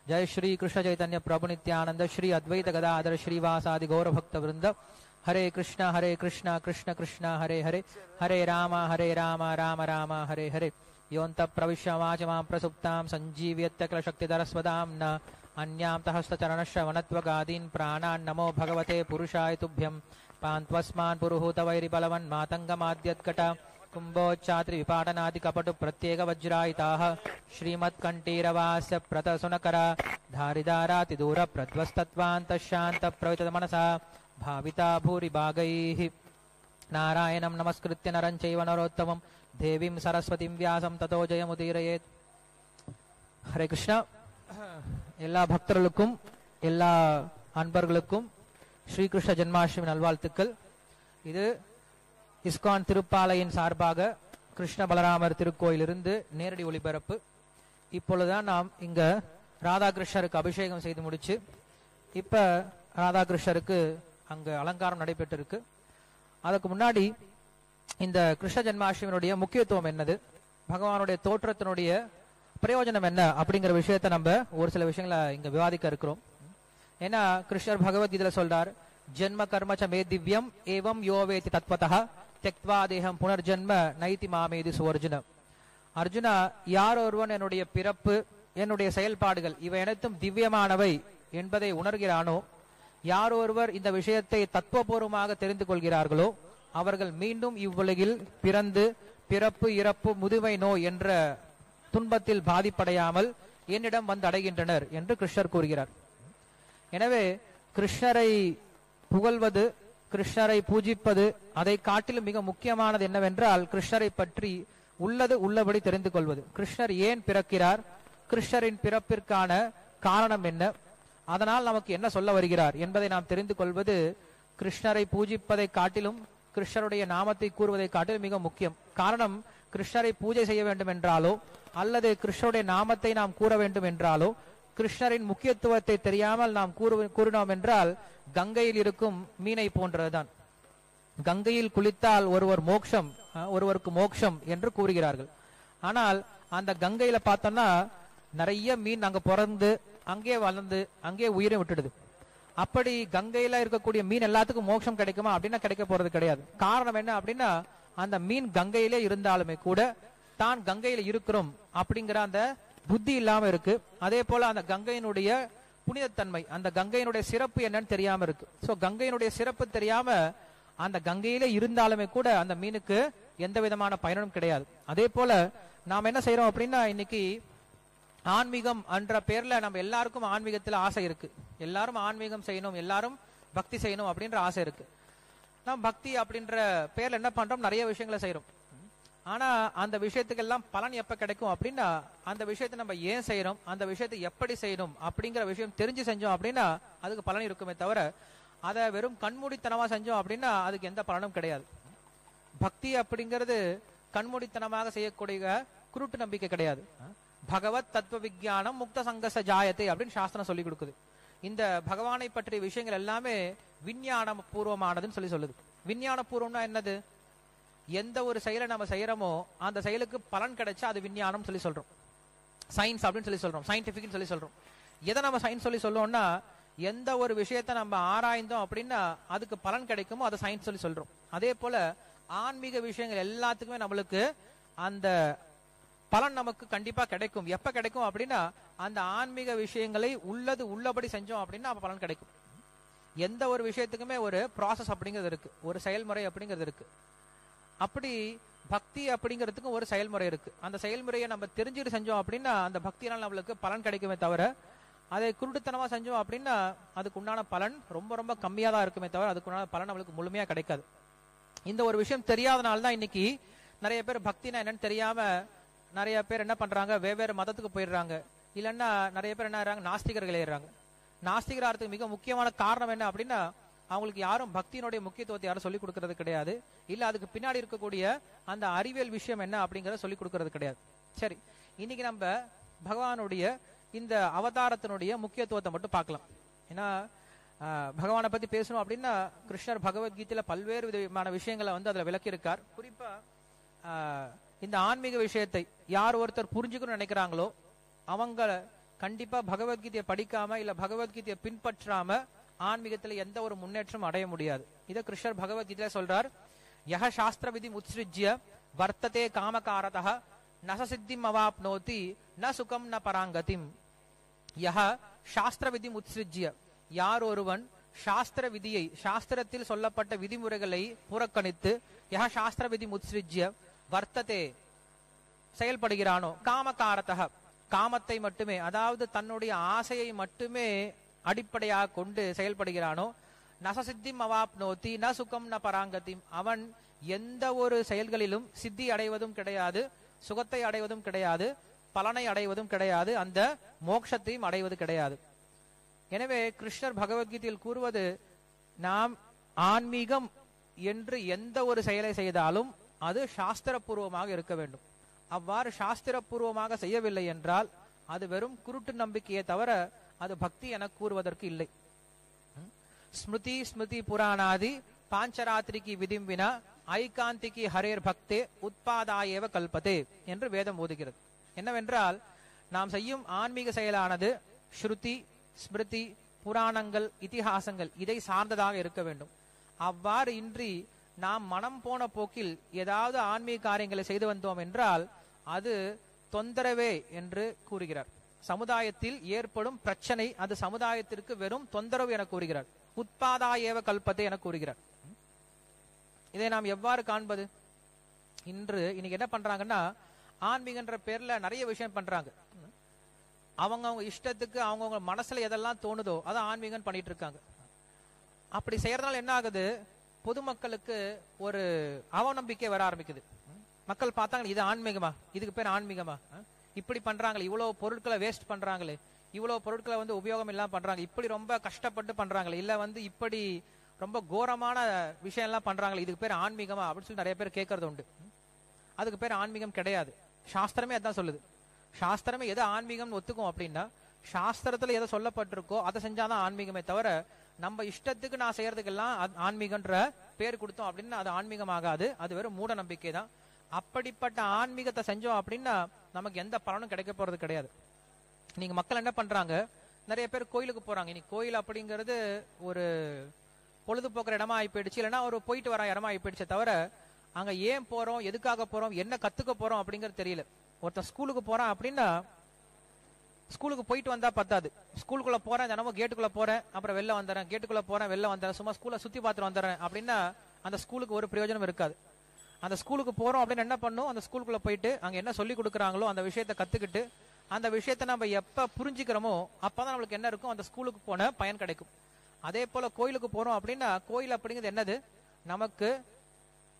जय श्री कृष्ण चैतन्य प्रभु नित्यानंद श्री अद्वैत गदाधर श्रीवासादि गौर भक्त वृंद। हरे कृष्ण कृष्ण कृष्ण हरे हरे, हरे राम राम राम हरे हरे। योऽन्त प्रविश्य वाचमां प्रसुप्तां सञ्जीव्यत्य किल शक्तिधरस्वदाम्ना अन्यां तहस्तचरणश्रवणत्वगादीन् प्राणान् नमो भगवते पुरुषाय तुभ्यं। पान्त्वस्मान् पुरुहूतवैरिबलवन् मातङ्गमाद्यत्कट कुम्भोच्चात्रि विपाटनादि कपटु प्रत्येक वज्रायिताः श्रीमत्कण्ठीरवास्य प्रतसुनकर धारिदारातिदूर प्रध्वस्तत्वान्तशान्त प्रवितत मनसा भाविता भूरि भागैः। नारायणं नमस्कृत्य नरं चैव नरोत्तमं देवीं सरस्वतीं व्यासं ततो जयमुदीरयेत्। हरे कृष्ण। எல்லா பக்தர்களுக்கும் எல்லா அன்பர்களுக்கும் ஸ்ரீகிருஷ்ண ஜென்மாஷ்டமி நல்வாழ்த்துக்கள். இது இஸ்கான் திருப்பாலையின் சார்பாக கிருஷ்ண பலராமர் திருக்கோயிலிருந்து நேரடி ஒளிபரப்பு. இப்பொழுதுதான் நாம் இங்க ராதாகிருஷ்ணருக்கு அபிஷேகம் செய்து முடிச்சு இப்ப ராதாகிருஷ்ணருக்கு அங்க அலங்காரம் நடைபெற்று இருக்கு. அதுக்கு முன்னாடி இந்த கிருஷ்ண ஜென்மாஷ்டமியினுடைய முக்கியத்துவம் என்னது, பகவானுடைய தோற்றத்தினுடைய பிரயோஜனம் என்ன அப்படிங்கிற விஷயத்த நம்ம ஒரு சில விஷயங்களை இங்க விவாதிக்க இருக்கிறோம். ஏன்னா கிருஷ்ணர் பகவத்கீதையில சொல்றார், ஜென்ம கர்மச்ச மே திவ்யம் ஏவம் யோவேதி தத்வதः த்யக்த்வா தேஹம் புனர்ஜென்ம நைதி மாமேதி சுவர்ஜுன. அர்ஜுனா, யார் ஒருவன் என்னுடைய பிறப்பு என்னுடைய செயல்பாடுகள் இவை அனைத்தும் திவ்யமானவை என்பதை உணர்கிறானோ, யார் ஒருவர் இந்த விஷயத்தை தத்துவபூர்வமாக தெரிந்து கொள்கிறார்களோ அவர்கள் மீண்டும் இவ்வுலகில் பிறந்து பிறப்பு இறப்பு முதுமை நோய் என்ற துன்பத்தில் பாதிப்படையாமல் என்னிடம் வந்து அடைகின்றனர் என்று கிருஷ்ணர் கூறுகிறார். எனவே கிருஷ்ணரை புகழ்வது, கிருஷ்ணரை பூஜிப்பது, அதை காட்டிலும் மிக முக்கியமானது என்னவென்றால் கிருஷ்ணரை பற்றி உள்ளது உள்ளபடி தெரிந்து கொள்வது. கிருஷ்ணர் ஏன் பிறக்கிறார், கிருஷ்ணரின் பிறப்பிற்கான காரணம் என்ன, அதனால் நமக்கு என்ன சொல்ல வருகிறார் என்பதை நாம் தெரிந்து கொள்வது கிருஷ்ணரை பூஜிப்பதை காட்டிலும் கிருஷ்ணருடைய நாமத்தை கூறுவதை காட்டிலும் மிக முக்கியம். காரணம், கிருஷ்ணரை பூஜை செய்ய வேண்டும் என்றாலோ அல்லது கிருஷ்ணருடைய நாமத்தை நாம் கூற வேண்டும் என்றாலோ கிருஷ்ணரின் முக்கியத்துவத்தை தெரியாமல் நாம் கூறினோம் என்றால் கங்கையில் இருக்கும் மீனை போன்றதுதான். கங்கையில் குளித்தால் ஒருவருக்கு மோட்சம் என்று கூறுகிறார்கள். ஆனால் அந்த கங்கையில பார்த்தோம்னா நிறைய மீன் அங்க பிறந்து அங்கே வளர்ந்து அங்கே உயிரை விட்டுடுது. அப்படி கங்கையில இருக்கக்கூடிய மீன் எல்லாத்துக்கும் மோட்சம் கிடைக்குமா அப்படின்னா கிடைக்க போறது கிடையாது. காரணம் என்ன அப்படின்னா, அந்த மீன் கங்கையிலே இருந்தாலுமே கூட தான் கங்கையில இருக்கிறோம் அப்படிங்கிற அந்த புத்தி இல்லாம இருக்கு. அதே போல அந்த கங்கையினுடைய புனிதத்தன்மை, அந்த கங்கையினுடைய சிறப்பு என்னன்னு தெரியாம இருக்கு. சோ கங்கையினுடைய சிறப்பு தெரியாம அந்த கங்கையிலே இருந்தாலுமே கூட அந்த மீனுக்கு எந்த விதமான பயனும் கிடையாது. அதே போல நாம் என்ன செய்யறோம் அப்படின்னா, இன்னைக்கு ஆன்மீகம் என்ற பேர்ல நம்ம எல்லாருக்கும் ஆன்மீகத்துல ஆசை இருக்கு. எல்லாரும் ஆன்மீகம் செய்யணும், எல்லாரும் பக்தி செய்யணும் அப்படின்ற ஆசை இருக்கு. நாம் பக்தி அப்படின்ற பேர்ல என்ன பண்றோம், நிறைய விஷயங்களை செய்யறோம். ஆனா அந்த விஷயத்துக்கு எல்லாம் பலன் எப்ப கிடைக்கும் அப்படின்னா, அந்த விஷயத்தை நம்ம ஏன் செய்யறோம், அந்த விஷயத்தை எப்படி செய்யணும் அப்படிங்கிற விஷயம் தெரிஞ்சு செஞ்சோம் அப்படின்னா அதுக்கு பலன் இருக்குமே தவிர, அதை வெறும் கண்மூடித்தனமா செஞ்சோம் அப்படின்னா அதுக்கு எந்த பலனும் கிடையாது. பக்தி அப்படிங்கிறது கண்மூடித்தனமாக செய்யக்கூடிய குருட்டு நம்பிக்கை கிடையாது. பகவத் தத்துவ விஞ்ஞானம் முக்த சங்கச ஜாயத்தை அப்படின்னு சாஸ்திரம் சொல்லி கொடுக்குது. இந்த பகவானை பற்றிய விஷயங்கள் எல்லாமே விஞ்ஞான பூர்வமானதுன்னு சொல்லுது. விஞ்ஞான பூர்வம்னா என்னது, எந்த ஒரு செயலை நம்ம செய்யறோமோ அந்த செயலுக்கு பலன் கிடைச்சா அது விஞ்ஞானம் சொல்லி சொல்றோம். சயின்ஸ் அப்படின்னு சொல்லி சொல்றோம், சயின்டிபிக் சொல்லி சொல்றோம். எதை நம்ம சயின்ஸ் சொல்லி சொல்லுவோம்னா, எந்த ஒரு விஷயத்தை நம்ம ஆராய்ந்தோம் அப்படின்னா அதுக்கு பலன் கிடைக்குமோ அதை சயின்ஸ் சொல்லி சொல்றோம். அதே போல ஆன்மீக விஷயங்கள் எல்லாத்துக்குமே நம்மளுக்கு அந்த பலன் நமக்கு கண்டிப்பா கிடைக்கும். எப்ப கிடைக்கும் அப்படின்னா, அந்த ஆன்மீக விஷயங்களை உள்ளது உள்ளபடி செஞ்சோம் அப்படின்னா அப்ப பலன் கிடைக்கும். எந்த ஒரு விஷயத்துக்குமே ஒரு ப்ராசஸ் அப்படிங்கிறது இருக்கு, ஒரு செயல்முறை அப்படிங்கிறது இருக்கு. அப்படி பக்தி அப்படிங்கிறதுக்கும் ஒரு செயல்முறை இருக்கு. அந்த செயல்முறையை நம்ம தெரிஞ்சுட்டு செஞ்சோம் அப்படின்னா அந்த பக்தியால் நம்மளுக்கு பலன் கிடைக்குமே தவிர, அதை குருட்டுத்தனமா செஞ்சோம் அப்படின்னா அதுக்கு உண்டான பலன் ரொம்ப ரொம்ப கம்மியா தான் இருக்குமே தவிர அதுக்கு உண்டான பலன் நம்மளுக்கு முழுமையா கிடைக்காது. இந்த ஒரு விஷயம் தெரியாதனால்தான் இன்னைக்கு நிறைய பேர் பக்தினா என்னன்னு தெரியாம நிறைய பேர் என்ன பண்றாங்க, வெவ்வேறு மதத்துக்கு போயிடுறாங்க. இல்லைன்னா நிறைய பேர் என்ன ஆறாங்க, நாஸ்திகர்கள் ஏறாங்க. நாஸ்திகராகிறதுக்கு மிக முக்கியமான காரணம் என்ன அப்படின்னா, அவங்களுக்கு யாரும் பக்தியினுடைய முக்கியத்துவத்தை யாரும் சொல்லிக் கொடுக்கறது கிடையாது. இல்ல அதுக்கு பின்னாடி இருக்கக்கூடிய அந்த அறிவியல் விஷயம் என்ன அப்படிங்கறத சொல்லிக் கொடுக்கறது கிடையாது. சரி, இன்னைக்கு நம்ம பகவானுடைய இந்த அவதாரத்தினுடைய முக்கியத்துவத்தை மட்டும் பார்க்கலாம். ஏன்னா பகவானை பத்தி பேசணும் அப்படின்னா கிருஷ்ணர் பகவத்கீதையில பல்வேறு விதமான விஷயங்களை அதுல விளக்கி இருக்கார். குறிப்பா இந்த ஆன்மீக விஷயத்தை யார் ஒருத்தர் புரிஞ்சுக்கணும்னு நினைக்கிறாங்களோ அவங்க கண்டிப்பா பகவத்கீதையை படிக்காம இல்ல பகவத்கீதையை பின்பற்றாம ஆன்மீகத்துல எந்த ஒரு முன்னேற்றம் அடைய முடியாது. இத கிருஷ்ணர் பகவத்கீதையில சொல்றார். யஹ சாஸ்திர விதி உத்ஸ்ருஜ்ய வர்த்ததே காமகாரதஹ நச சித்திம் அவாப்னோதி ந சுகம் ந பராங்கதிம். யஹ சாஸ்திர விதி உத்ஸ்ருஜ்ய, யார் ஒருவன் சாஸ்திர விதியை, சாஸ்திரத்தில் சொல்லப்பட்ட விதிமுறைகளை புறக்கணித்து யஹ சாஸ்திர விதி உத்ஸ்ருஜ்ய வர்த்ததே செயல்படுகிறானோ, காமகாரதஹ காமத்தை மட்டுமே, அதாவது தன்னுடைய ஆசையை மட்டுமே அடிப்படையாக கொண்டு செயல்படுகிறானோ, நசசித்திம் அவாப்னோதி ந சுகம் ந பராங்கதிம், அவன் எந்த ஒரு செயல்களிலும் சித்தி அடைவதும் கிடையாது, சுகத்தை அடைவதும் கிடையாது, பலனை அடைவதும் கிடையாது, அந்த மோட்சத்தையும் அடைவது கிடையாது. எனவே கிருஷ்ணர் பகவத்கீதையில் கூறுவது, நாம் ஆன்மீகம் என்று எந்த ஒரு செயலை செய்தாலும் அது சாஸ்திரபூர்வமாக இருக்க வேண்டும். அவ்வாறு சாஸ்திரபூர்வமாக செய்யவில்லை என்றால் அது வெறும் குருட்டு நம்பிக்கையை தவிர அது பக்தி என கூறுவதற்கு இல்லை. ஸ்மிருதி ஸ்மிருதி புராணாதி பாஞ்சராத்திரிக்கு விதிம் வினா ஐகாந்திக்கு ஹரேர் பக்தே உத்பாதாயேவ கல்பதே என்று வேதம் ஓதுகிறது. என்னவென்றால், நாம் செய்யும் ஆன்மீக செயலானது ஸ்ருதி ஸ்மிருதி புராணங்கள் இதிகாசங்கள் இதை சார்ந்ததாக இருக்க வேண்டும். அவ்வாறு இன்றி நாம் மனம் போன போக்கில் ஏதாவது ஆன்மீக காரியங்களை செய்து வந்தோம் என்றால் அது தொந்தரவே என்று கூறுகிறார். சமுதாயத்தில் ஏற்படும் பிரச்சனை அது சமுதாயத்திற்கு வெறும் தொந்தரவு என கூறுகிறார். உத்பாதாயேவ கல்பதே என கூறுகிறார். இதை நாம் எவ்வாறு காண்பது? இன்னைக்கு என்ன பண்றாங்கன்னா, ஆன்மீகன்ற பேர்ல நிறைய விஷயம் பண்றாங்க. அவங்க இஷ்டத்துக்கு அவங்கவுங்க மனசுல எதெல்லாம் தோணுதோ அதை ஆன்மீகம் பண்ணிட்டு இருக்காங்க. அப்படி செய்யறதுனால என்ன ஆகுது, பொதுமக்களுக்கு ஒரு அவநம்பிக்கை வர ஆரம்பிக்குது. மக்கள் பார்த்தாங்க, இது ஆன்மீகமா, இதுக்கு பேர் ஆன்மீகமா, இப்படி பண்றாங்களே, இவ்வளவு பொருட்களை வேஸ்ட் பண்றாங்களே, இவ்வளவு பொருட்களை உபயோகம் இல்லாம பண்றாங்க, இப்படி ரொம்ப கஷ்டப்பட்டு பண்றாங்களே, இல்ல இப்படி ரொம்ப கோரமான விஷயம் எல்லாம் பண்றாங்களே, இதுக்கு பேர் ஆன்மீகமா அப்படின்னு சொல்லி நிறைய பேர் கேட்கறது உண்டு. அதுக்கு பேர் ஆன்மீகம் கிடையாது. சாஸ்திரமே அதான் சொல்லுது. சாஸ்திரமே எது ஆன்மீகம் ஒத்துக்கும் அப்படின்னா, சாஸ்திரத்துல எதை சொல்லப்பட்டிருக்கோ அதை செஞ்சாதான் ஆன்மீகமே தவிர நம்ம இஷ்டத்துக்கு நான் செய்யறதுக்கெல்லாம் ஆன்மீகன்ற பேர் கொடுத்தோம் அப்படின்னா அது ஆன்மீகம் ஆகாது. அது வெறும் மூட நம்பிக்கை தான். அப்படிப்பட்ட ஆன்மீகத்தை செஞ்சோம் அப்படின்னா நமக்கு எந்த பலனும் கிடைக்க போறது கிடையாது. நீங்க மக்கள் என்ன பண்றாங்க, நிறைய பேர் கோயிலுக்கு போறாங்க. இன்னைக்கு கோயில் அப்படிங்கிறது ஒரு பொழுதுபோக்குற இடமா ஆகி போயிடுச்சு, இல்லைன்னா ஒரு போயிட்டு வர இடமா ஆகி போயிடுச்சே தவிர அங்க ஏன் போறோம், எதுக்காக போறோம், என்ன கத்துக்க போறோம் அப்படிங்கிறது தெரியல. ஒருத்தன் ஸ்கூலுக்கு போறான் அப்படின்னா ஸ்கூலுக்கு போயிட்டு வந்தா பத்தாது. ஸ்கூலுக்குள்ள போறேன், தினமும் கேட்டுக்குள்ள போறேன், அப்புறம் வெளில வந்துறேன், கேட்டுக்குள்ள போறேன், வெளில வந்துறேன், சும்மா ஸ்கூலை சுத்தி பார்த்துட்டு வந்துடுறேன் அப்படின்னா அந்த ஸ்கூலுக்கு ஒரு பிரயோஜனம் இருக்காது. அந்த ஸ்கூலுக்கு போறோம் அப்படின்னு என்ன பண்ணும், அந்த ஸ்கூலுக்குள்ள போயிட்டு அங்க என்ன சொல்லி கொடுக்குறாங்களோ அந்த விஷயத்த கத்துக்கிட்டு அந்த விஷயத்த நம்ம எப்ப புரிஞ்சுக்கிறோமோ அப்பதான் நம்மளுக்கு என்ன இருக்கும், அந்த ஸ்கூலுக்கு போன பயன் கிடைக்கும். அதே போல கோயிலுக்கு போறோம் அப்படின்னா கோயில் அப்படிங்கிறது என்னது, நமக்கு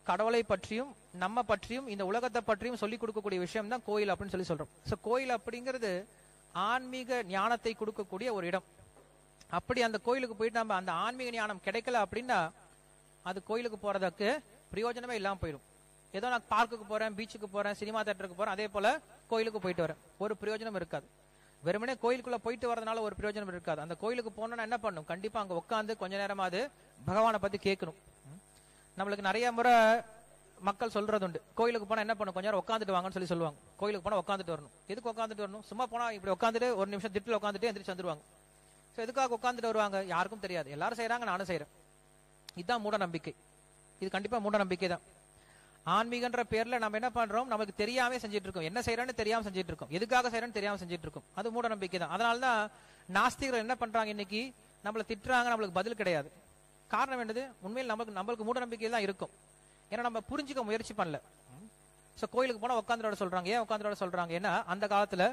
கடவுளை பற்றியும் நம்ம பற்றியும் இந்த உலகத்தை பற்றியும் சொல்லிக் கொடுக்கக்கூடிய விஷயம் தான் கோயில் அப்படின்னு சொல்லி சொல்றோம். சோ கோயில் அப்படிங்கிறது ஆன்மீக ஞானத்தை கொடுக்கக்கூடிய ஒரு இடம். அப்படி அந்த கோயிலுக்கு போயிட்டு நம்ம அந்த ஆன்மீக ஞானம் கிடைக்கல அப்படின்னா அது கோயிலுக்கு போறதுக்கு பிரயோஜனமே இல்லாம போயிடும். ஏதோ நான் பார்க்குக்கு போறேன், பீச்சுக்கு போறேன், சினிமா தியேட்டருக்கு போறேன், அதே போல கோயிலுக்கு போயிட்டு வரேன், ஒரு பிரயோஜனம் இருக்காது. வெறுமனே கோயிலுக்குள்ள போயிட்டு வரதுனால ஒரு பிரயோஜனம் இருக்காது. அந்த கோயிலுக்கு போனோம்னா என்ன பண்ணும், கண்டிப்பா அங்க உட்காந்து கொஞ்ச நேரமாவது பகவானை பத்தி கேட்கணும். நம்மளுக்கு நிறைய முறை மக்கள் சொல்றது உண்டு, கோயிலுக்கு போனா என்ன பண்ணும், கொஞ்ச நேரம் உட்காந்துட்டு வாங்கன்னு சொல்லி சொல்லுவாங்க. கோயிலுக்கு போனா உட்காந்துட்டு வரணும். எதுக்கு உட்காந்துட்டு வரணும், சும்மா போனா இப்படி உட்காந்துட்டு ஒரு நிமிஷம் திட்டில் உட்காந்துட்டு எந்திரிச்சு வந்துருவாங்க. சோ எதுக்காக உட்காந்துட்டு வருவாங்க, யாருக்கும் தெரியாது. எல்லாரும் செய்யறாங்க, நானும் செய்யறேன். இதுதான் மூட நம்பிக்கை. இது கண்டிப்பா மூட நம்பிக்கை தான். ஆன்மீகன்ற பேர்ல நம்ம என்ன பண்றோம், நமக்கு தெரியாம செஞ்சிட்டு இருக்கோம். என்ன செய்யறோம்னு தெரியாம செஞ்சிட்டு இருக்கோம், எதுக்காக செய்யறோம்னு தெரியாம செஞ்சிட்டு இருக்கோம். அது மூட நம்பிக்கை தான். அதனாலதான் நாஸ்திகர்கள் என்ன பண்றாங்க, இன்னைக்கு நம்மள திட்டுறாங்க, நம்மளுக்கு பதில் கிடையாது. காரணம் என்னது, உண்மையில் நம்மளுக்கு மூட நம்பிக்கை தான் இருக்கும். ஏன்னா நம்ம புரிஞ்சுக்க முயற்சி பண்ணல. சோ கோயிலுக்கு போனா உட்காந்துட்டு சொல்றாங்க. ஏன் உட்காந்துட்டு சொல்றாங்க, ஏன்னா அந்த காலத்துல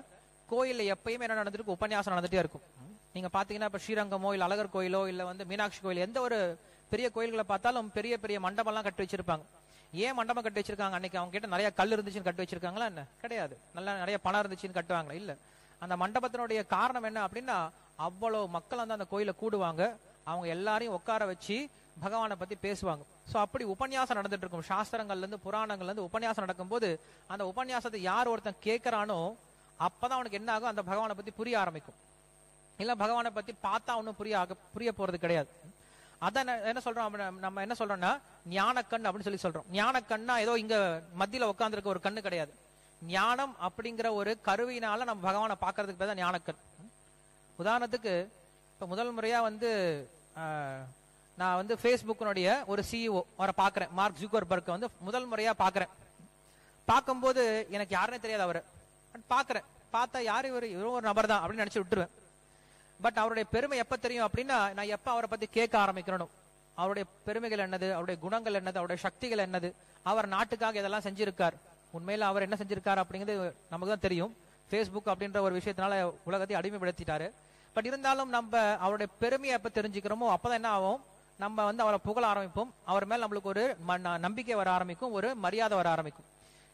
கோயில்ல எப்பயுமே என்ன நடந்துட்டு உபன்யாசம் நடந்துட்டே இருக்கும். நீங்க பாத்தீங்கன்னா இப்ப ஸ்ரீரங்கமோ இல்ல அழகர் கோயிலோ இல்ல மீனாட்சி கோயில், எந்த ஒரு பெரிய கோயில்களை பார்த்தாலும் பெரிய பெரிய மண்டபம் எல்லாம் கட்டி வச்சிருப்பாங்க. ஏன் மண்டபம் கட்டி வச்சிருக்காங்க, அன்னைக்கு அவங்க கிட்ட நிறைய கல் இருந்துச்சுன்னு கட்டி வச்சிருக்காங்களா என்ன, கிடையாது. நல்லா நிறைய பணம் இருந்துச்சுன்னு கட்டுவாங்களா, இல்ல. அந்த மண்டபத்தினுடைய காரணம் என்ன அப்படின்னா அவ்வளவு மக்கள் அந்த கோயில கூடுவாங்க, அவங்க எல்லாரையும் உட்கார வச்சு பகவானை பத்தி பேசுவாங்க. சோ அப்படி உபன்யாசம் நடந்துட்டு இருக்கும். சாஸ்திரங்கள்ல இருந்து புராணங்கள்ல இருந்து உபன்யாசம் நடக்கும் போது அந்த உபன்யாசத்தை யார் ஒருத்தன் கேட்கறானோ அப்பதான் அவனுக்கு என்ன ஆகும், அந்த பகவானை பத்தி புரிய ஆரம்பிக்கும். இல்ல பகவானை பத்தி பார்த்தா ஒன்னும் புரிய போறது கிடையாது. அதான் என்ன சொல்றோம், நம்ம என்ன சொல்றோம்னா ஞானக்கண் அப்படின்னு சொல்லி சொல்றோம். ஞானக்கண்ணா ஏதோ இங்க மத்தியில உட்கார்ந்து இருக்க ஒரு கண்ணு கிடையாது. ஞானம் அப்படிங்கிற ஒரு கருவினால நம்ம பகவானை பாக்குறதுக்கு பேர் ஞானக்கண். உதாரணத்துக்கு இப்ப முதல் முறையா நான் ஃபேஸ்புக்கினுடைய ஒரு சிஇஓ அவரை பாக்குறேன், மார்க் ஜூக்கர்பர்க் முதல் முறையா பாக்குறேன். பார்க்கும்போது எனக்கு யாருன்னே தெரியாது அவரு. பாக்குறேன், பார்த்தா யாரு இவரும் ஒரு நபர் தான் அப்படின்னு நினைச்சு விட்டுருவேன். பட் அவருடைய பெருமை எப்ப தெரியும் அப்படின்னா, நான் எப்ப அவரை பத்தி கேட்க ஆரம்பிக்கிறேன், அவருடைய பெருமைகள் என்னது, அவருடைய குணங்கள் என்னது, அவருடைய சக்திகள் என்னது, அவர் நாட்டுக்காக இதெல்லாம் செஞ்சிருக்கார், உண்மையில அவர் என்ன செஞ்சிருக்காரு அப்படிங்கிறது நமக்கு தான் தெரியும். ஃபேஸ்புக் அப்படின்ற ஒரு விஷயத்தினால உலகத்தை அடிமைப்படுத்திட்டாரு. பட் இருந்தாலும் நம்ம அவருடைய பெருமையை எப்ப தெரிஞ்சுக்கிறோமோ அப்பதான் என்ன ஆகும், நம்ம அவரை புகழ ஆரம்பிப்போம், அவர் மேல நம்மளுக்கு ஒரு நம்பிக்கை வர ஆரம்பிக்கும், ஒரு மரியாதை வர ஆரம்பிக்கும்.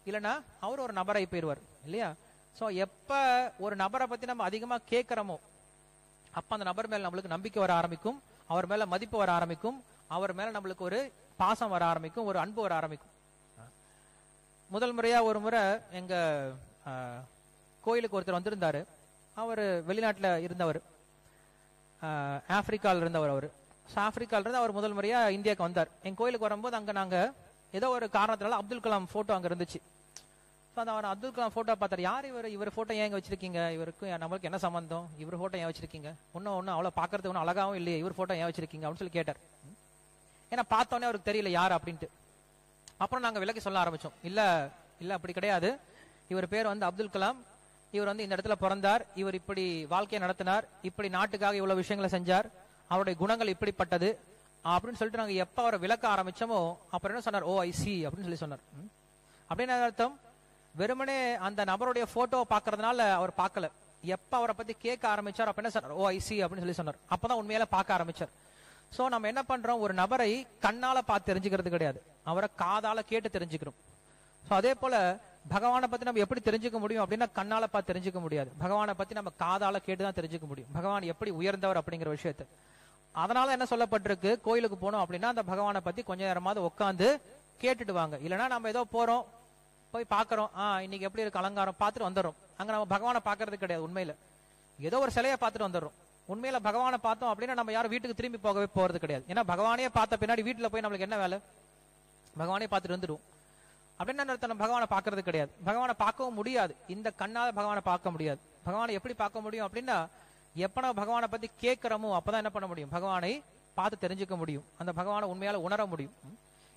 இல்லைன்னா அவர் ஒரு நபரை போயிருவார் இல்லையா. சோ எப்ப ஒரு நபரை பத்தி நம்ம அதிகமா கேட்கிறோமோ அப்ப அந்த நபர் மேல நம்மளுக்கு நம்பிக்கை வர ஆரம்பிக்கும், அவர் மேல மதிப்பு வர ஆரம்பிக்கும், அவர் மேல நம்மளுக்கு ஒரு பாசம் வர ஆரம்பிக்கும், ஒரு அன்பு வர ஆரம்பிக்கும். முதல் முறையா ஒரு முறை எங்க கோயிலுக்கு ஒருத்தர் வந்திருந்தாரு. அவர் வெளிநாட்டுல இருந்தவர், ஆப்பிரிக்கால இருந்தவர். அவரு ஆப்பிரிக்கால இருந்து அவர் முதல் முறையா இந்தியாவுக்கு வந்தார். எங்க கோயிலுக்கு வரும்போது அங்க நாங்க ஏதோ ஒரு காரணத்தினால அப்துல் கலாம் போட்டோ அங்க இருந்துச்சு. அவர் அப்துல் கலாம் போட்டோ பார்த்தாரு. யார் இவர் போட்டோ ஏன் வச்சிருக்கீங்க, இவருக்கு நம்மளுக்கு என்ன சம்பந்தம், இவர் போட்டோ ஏன் வச்சிருக்கீங்க, ஒன்னும் அவ்வளவு பாக்குறதுக்கு ஒன்னும் அழகாவும் இல்லையே, இவர் போட்டோ ஏன் வச்சிருக்கீங்க அப்படின்னு சொல்லி கேட்டார். ஏன்னா பார்த்தோன்னே அவருக்கு தெரியல யார் அப்படின்ட்டு. அப்புறம் நாங்க விளக்கி சொல்ல ஆரம்பிச்சோம், இல்ல இல்ல அப்படி கிடையாது, இவர் பேர் அப்துல் கலாம், இவர் இந்த இடத்துல பிறந்தார், இவர் இப்படி வாழ்க்கையை நடத்தினார், இப்படி நாட்டுக்காக இவ்வளவு விஷயங்களை செஞ்சார், அவருடைய குணங்கள் இப்படிப்பட்டது அப்படின்னு சொல்லிட்டு நாங்க எப்ப அவரை விளக்க ஆரம்பிச்சோமோ அப்புறம் என்ன சொன்னார், ஓ ஐ சி அப்படின்னு சொல்லி சொன்னார். அப்படின்னு அர்த்தம், வெறுமனே அந்த நபருடைய போட்டோ பாக்குறதுனால அவர் பார்க்கல, எப்ப அவரை பத்தி கேட்க ஆரம்பிச்சார் அப்ப என்ன சொன்னார், ஓ ஐ சி அப்படின்னு சொல்லி சொன்னார். அப்பதான் உண்மையில பார்க்க ஆரம்பிச்சார். சோ நம்ம என்ன பண்றோம், ஒரு நபரை கண்ணால பார்த்து தெரிஞ்சுக்கிறது கிடையாது, அவரை காதால கேட்டு தெரிஞ்சுக்கிறோம். சோ அதே போல பகவானை பத்தி நம்ம எப்படி தெரிஞ்சுக்க முடியும் அப்படின்னா, கண்ணால பார்த்து தெரிஞ்சுக்க முடியாது, பகவானை பத்தி நம்ம காதால கேட்டுதான் தெரிஞ்சுக்க முடியும், பகவான் எப்படி உயர்ந்தவர் அப்படிங்கிற விஷயத்தை. அதனால என்ன சொல்லப்பட்டிருக்கு, கோயிலுக்கு போனோம் அப்படின்னா அந்த பகவானை பத்தி கொஞ்ச நேரமாவது உட்காந்து கேட்டுட்டு வாங்க. இல்லைன்னா நம்ம ஏதோ போறோம் போய் பாக்குறோம், இன்னைக்கு எப்படி இருக்கு அலங்காரம் பார்த்துட்டு வந்துடுறோம், அங்க நம்ம பகவானை பாக்குறது கிடையாது. உண்மையில ஏதோ ஒரு சிலையை பார்த்துட்டு வந்துடுறோம். உண்மையில பகவானை பார்த்தோம் அப்படின்னா நம்ம யாரும் வீட்டுக்கு திரும்பி போகவே போறது கிடையாது. ஏன்னா பகவானே பார்த்த பின்னாடி வீட்டுல போய் நம்மளுக்கு என்ன வேலை, பகவானே பார்த்துட்டு வந்துடும் அப்படின்னு நம்ம பகவானை பாக்குறது கிடையாது. பகவானை பார்க்கவும் முடியாது, இந்த கண்ணால பகவானை பார்க்க முடியாது. பகவானை எப்படி பார்க்க முடியும் அப்படின்னா, எப்ப நம்ம பகவானை பத்தி கேட்கிறோமோ அப்பதான் என்ன பண்ண முடியும், பகவானை பார்த்து தெரிஞ்சுக்க முடியும், அந்த பகவானை உண்மையால உணர முடியும்.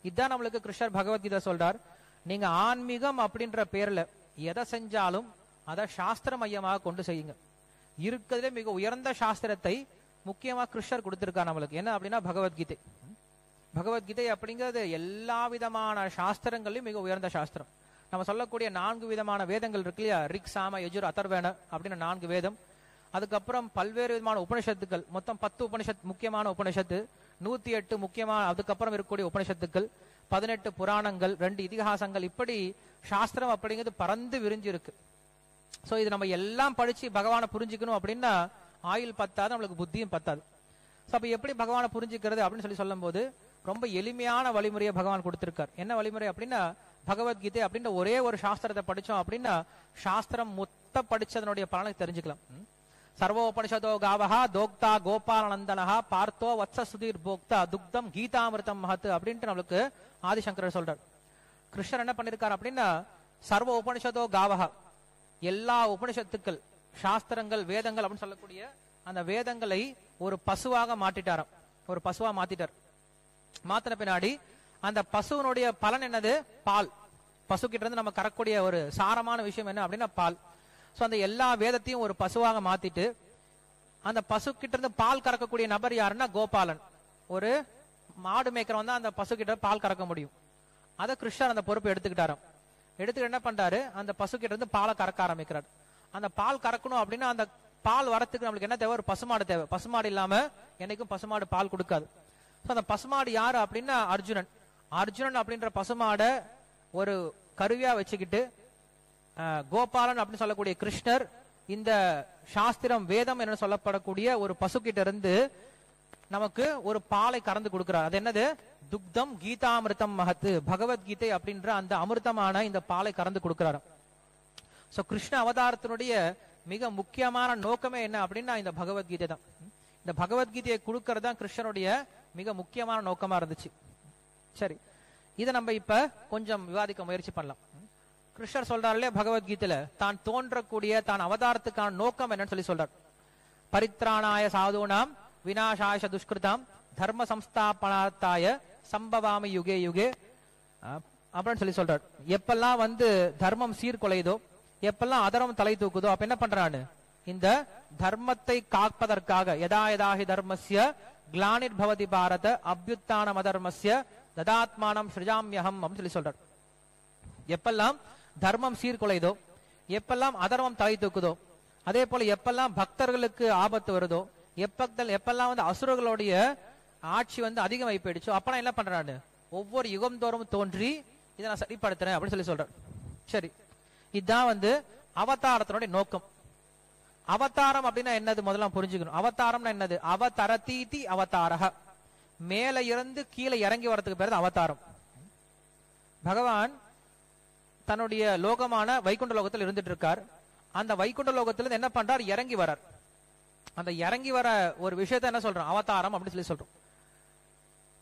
இதுதான் நம்மளுக்கு கிருஷ்ணர் பகவத்கீதை சொல்றார், நீங்க ஆன்மீகம் அப்படின்ற பேர்ல எதை செஞ்சாலும் அதை சாஸ்திர மையமாக கொண்டு செய்யுங்க. இருக்கிறதுலே மிக உயர்ந்த சாஸ்திரத்தை முக்கியமா கிருஷ்ணர் கொடுத்திருக்கார் நம்மளுக்கு. என்ன அப்படின்னா பகவத்கீதை. பகவத்கீதை அப்படிங்கிறது எல்லா விதமான சாஸ்திரங்களையும் மிக உயர்ந்த சாஸ்திரம். நம்ம சொல்லக்கூடிய 4 விதமான வேதங்கள் இருக்கு இல்லையா, ரிக் சாம யஜுர் அதர்வேன அப்படின்னு 4 வேதம். அதுக்கப்புறம் பல்வேறு விதமான உபனிஷத்துக்கள், மொத்தம் 10 உபனிஷத் முக்கியமான உபனிஷத்து, 108 முக்கியமான அதுக்கப்புறம் இருக்கக்கூடிய உபனிஷத்துக்கள், 18 புராணங்கள், 2 இதிகாசங்கள், இப்படி சாஸ்திரம் அப்படிங்கிறது பறந்து விரிஞ்சு இருக்கு. சோ இது நம்ம எல்லாம் படிச்சு பகவானை புரிஞ்சுக்கணும் அப்படின்னா ஆயுள் பத்தாது, நம்மளுக்கு புத்தியும் பத்தாது. சோ அப்ப எப்படி பகவானை புரிஞ்சுக்கிறது அப்படின்னு சொல்லும் போது ரொம்ப எளிமையான வழிமுறையை பகவான் கொடுத்திருக்கார். என்ன வழிமுறை அப்படின்னா, பகவத்கீதை அப்படின்ற ஒரே ஒரு சாஸ்திரத்தை படிச்சோம் அப்படின்னா சாஸ்திரம் மொத்த படிச்சதனுடைய பலனை தெரிஞ்சுக்கலாம். சர்வோபனிஷதோ காவஹா தோக்தா கோபாலநந்தனஹா பார்த்தோ வத்ச சுதீர் போக்தா துக்தம் கீதாமிருதம் மஹத் அப்படின்ட்டு நம்மளுக்கு ஆதிசங்கரர் சொல்றார். கிருஷ்ணர் என்ன பண்ணிருக்கார் அப்படின்னா, சர்வ உபனிஷதோ காவஹா, எல்லா உபனிஷத்துக்கள் சாஸ்திரங்கள் வேதங்கள் அப்படின்னு சொல்லக்கூடிய அந்த வேதங்களை ஒரு பசுவாக மாற்றிட்டாராம். ஒரு பசுவா மாத்திட்டார். மாத்தின பின்னாடி அந்த பசுவனுடைய பலன் என்னது, பால். பசு கிட்ட இருந்து நம்ம கறக்கூடிய ஒரு சாரமான விஷயம் என்ன அப்படின்னா பால். சோ அந்த எல்லா வேதத்தையும் ஒரு பசுவாக மாத்திட்டு அந்த பசு கிட்ட இருந்து பால் கறக்கக்கூடிய நபர் யாருன்னா கோபாலன். ஒரு மாடு மேய்க்கிறவன் தான் அந்த பசு கிட்ட பால் கறக்க முடியும். அதை கிருஷ்ணர் அந்த பொறுப்பை எடுத்துக்கிட்டாராம். எடுத்துக்கிட்டு என்ன பண்றாரு, அந்த பசு கிட்ட இருந்து பாலை கறக்க ஆரம்பிக்கிறார். அந்த பால் கறக்கணும் அப்படின்னா அந்த பால் வரத்துக்கு நம்மளுக்கு என்ன தேவை, ஒரு பசுமாடு தேவை. பசுமாடு இல்லாம என்னைக்கும் பசுமாடு பால் கொடுக்காது. அந்த பசுமாடு யாரு அப்படின்னா அர்ஜுனன். அர்ஜுனன் அப்படின்ற பசுமாட ஒரு கருவியா வச்சுக்கிட்டு கோபாலன் அப்படின்னு சொல்லக்கூடிய கிருஷ்ணர் இந்த சாஸ்திரம் வேதம் என்று சொல்லப்படக்கூடிய ஒரு பசு கிட்ட இருந்து நமக்கு ஒரு பாலை கறந்து கொடுக்கிறார். அது என்னது, துக்தம் கீதாமிருதம் மகத்து, பகவத்கீதை அப்படின்ற அந்த அமிர்தமான இந்த பாலை கறந்து கொடுக்கிறார். சோ கிருஷ்ண அவதாரத்தினுடைய மிக முக்கியமான நோக்கமே என்ன அப்படின்னா இந்த பகவத்கீதை தான். இந்த பகவத்கீதையை கொடுக்கறது தான் கிருஷ்ணனுடைய மிக முக்கியமான நோக்கமா இருந்துச்சு. சரி, இதை நம்ம இப்ப கொஞ்சம் விவாதிக்க முயற்சி பண்ணலாம். கிருஷ்ணர் சொல்றாரு பகவத்கீதையில தான் தோன்றக்கூடிய தான் அவதாரத்துக்கான நோக்கம் என்னன்னு சொல்லி சொல்றார். பரித்ராணாய சாதுனாம் விநாசாய துஷ்கிருதாம் தர்ம சம்ஸ்தாபனார்த்தாய சம்பவாமி யுகே யுகே அப்படின்னு சொல்லி சொல்றார். எப்பெல்லாம் வந்து தர்மம் சீர்குலைதோ, எப்பெல்லாம் அதர்மம் தலை தூக்குதோ, அப்ப என்ன பண்றான்னு, இந்த தர்மத்தை காப்பதற்காக யதா யதாஹி தர்மஸ்ய கிளானிர் பவதி பாரத அபியுத்தானம் அதர்மஸ்ய ததாத்மானம் ஸ்ருஜாம்யஹம் அப்படின்னு சொல்லி சொல்றார். எப்பெல்லாம் தர்மம் சீர்குலைதோ, எப்பெல்லாம் அதர்மம் தலை தூக்குதோ, அதே போல எப்பெல்லாம் பக்தர்களுக்கு ஆபத்து வருதோ, எப்பெல்லாம் வந்து அசுரர்களுடைய ஆட்சி வந்து அதிகமாகி போயிடுச்சோ, அப்பெல்லாம் என்ன பண்றாரு, ஒவ்வொரு யுகம் தோறும் தோன்றி இதை நான் சரிப்படுத்துறேன் அப்படின்னு சொல்லி சொல்றார். சரி, இதுதான் வந்து அவதாரத்தினுடைய நோக்கம். அவதாரம் அப்படின்னா என்னது முதல்ல புரிஞ்சுக்கணும். அவதாரம்னா என்னது, அவதரதீதி அவதாரக, மேல இருந்து கீழே இறங்கி வரதுக்கு பேர் அவதாரம். பகவான் தன்னுடைய லோகமான வைகுண்ட லோகத்தில் இருந்துட்டு இருக்கார். அந்த வைகுண்ட லோகத்துல என்ன பண்றார், இறங்கி வரார். அந்த இறங்கி வர ஒரு விஷயத்த என்ன சொல்றோம், அவதாரம் அப்படின்னு சொல்லி சொல்றோம்.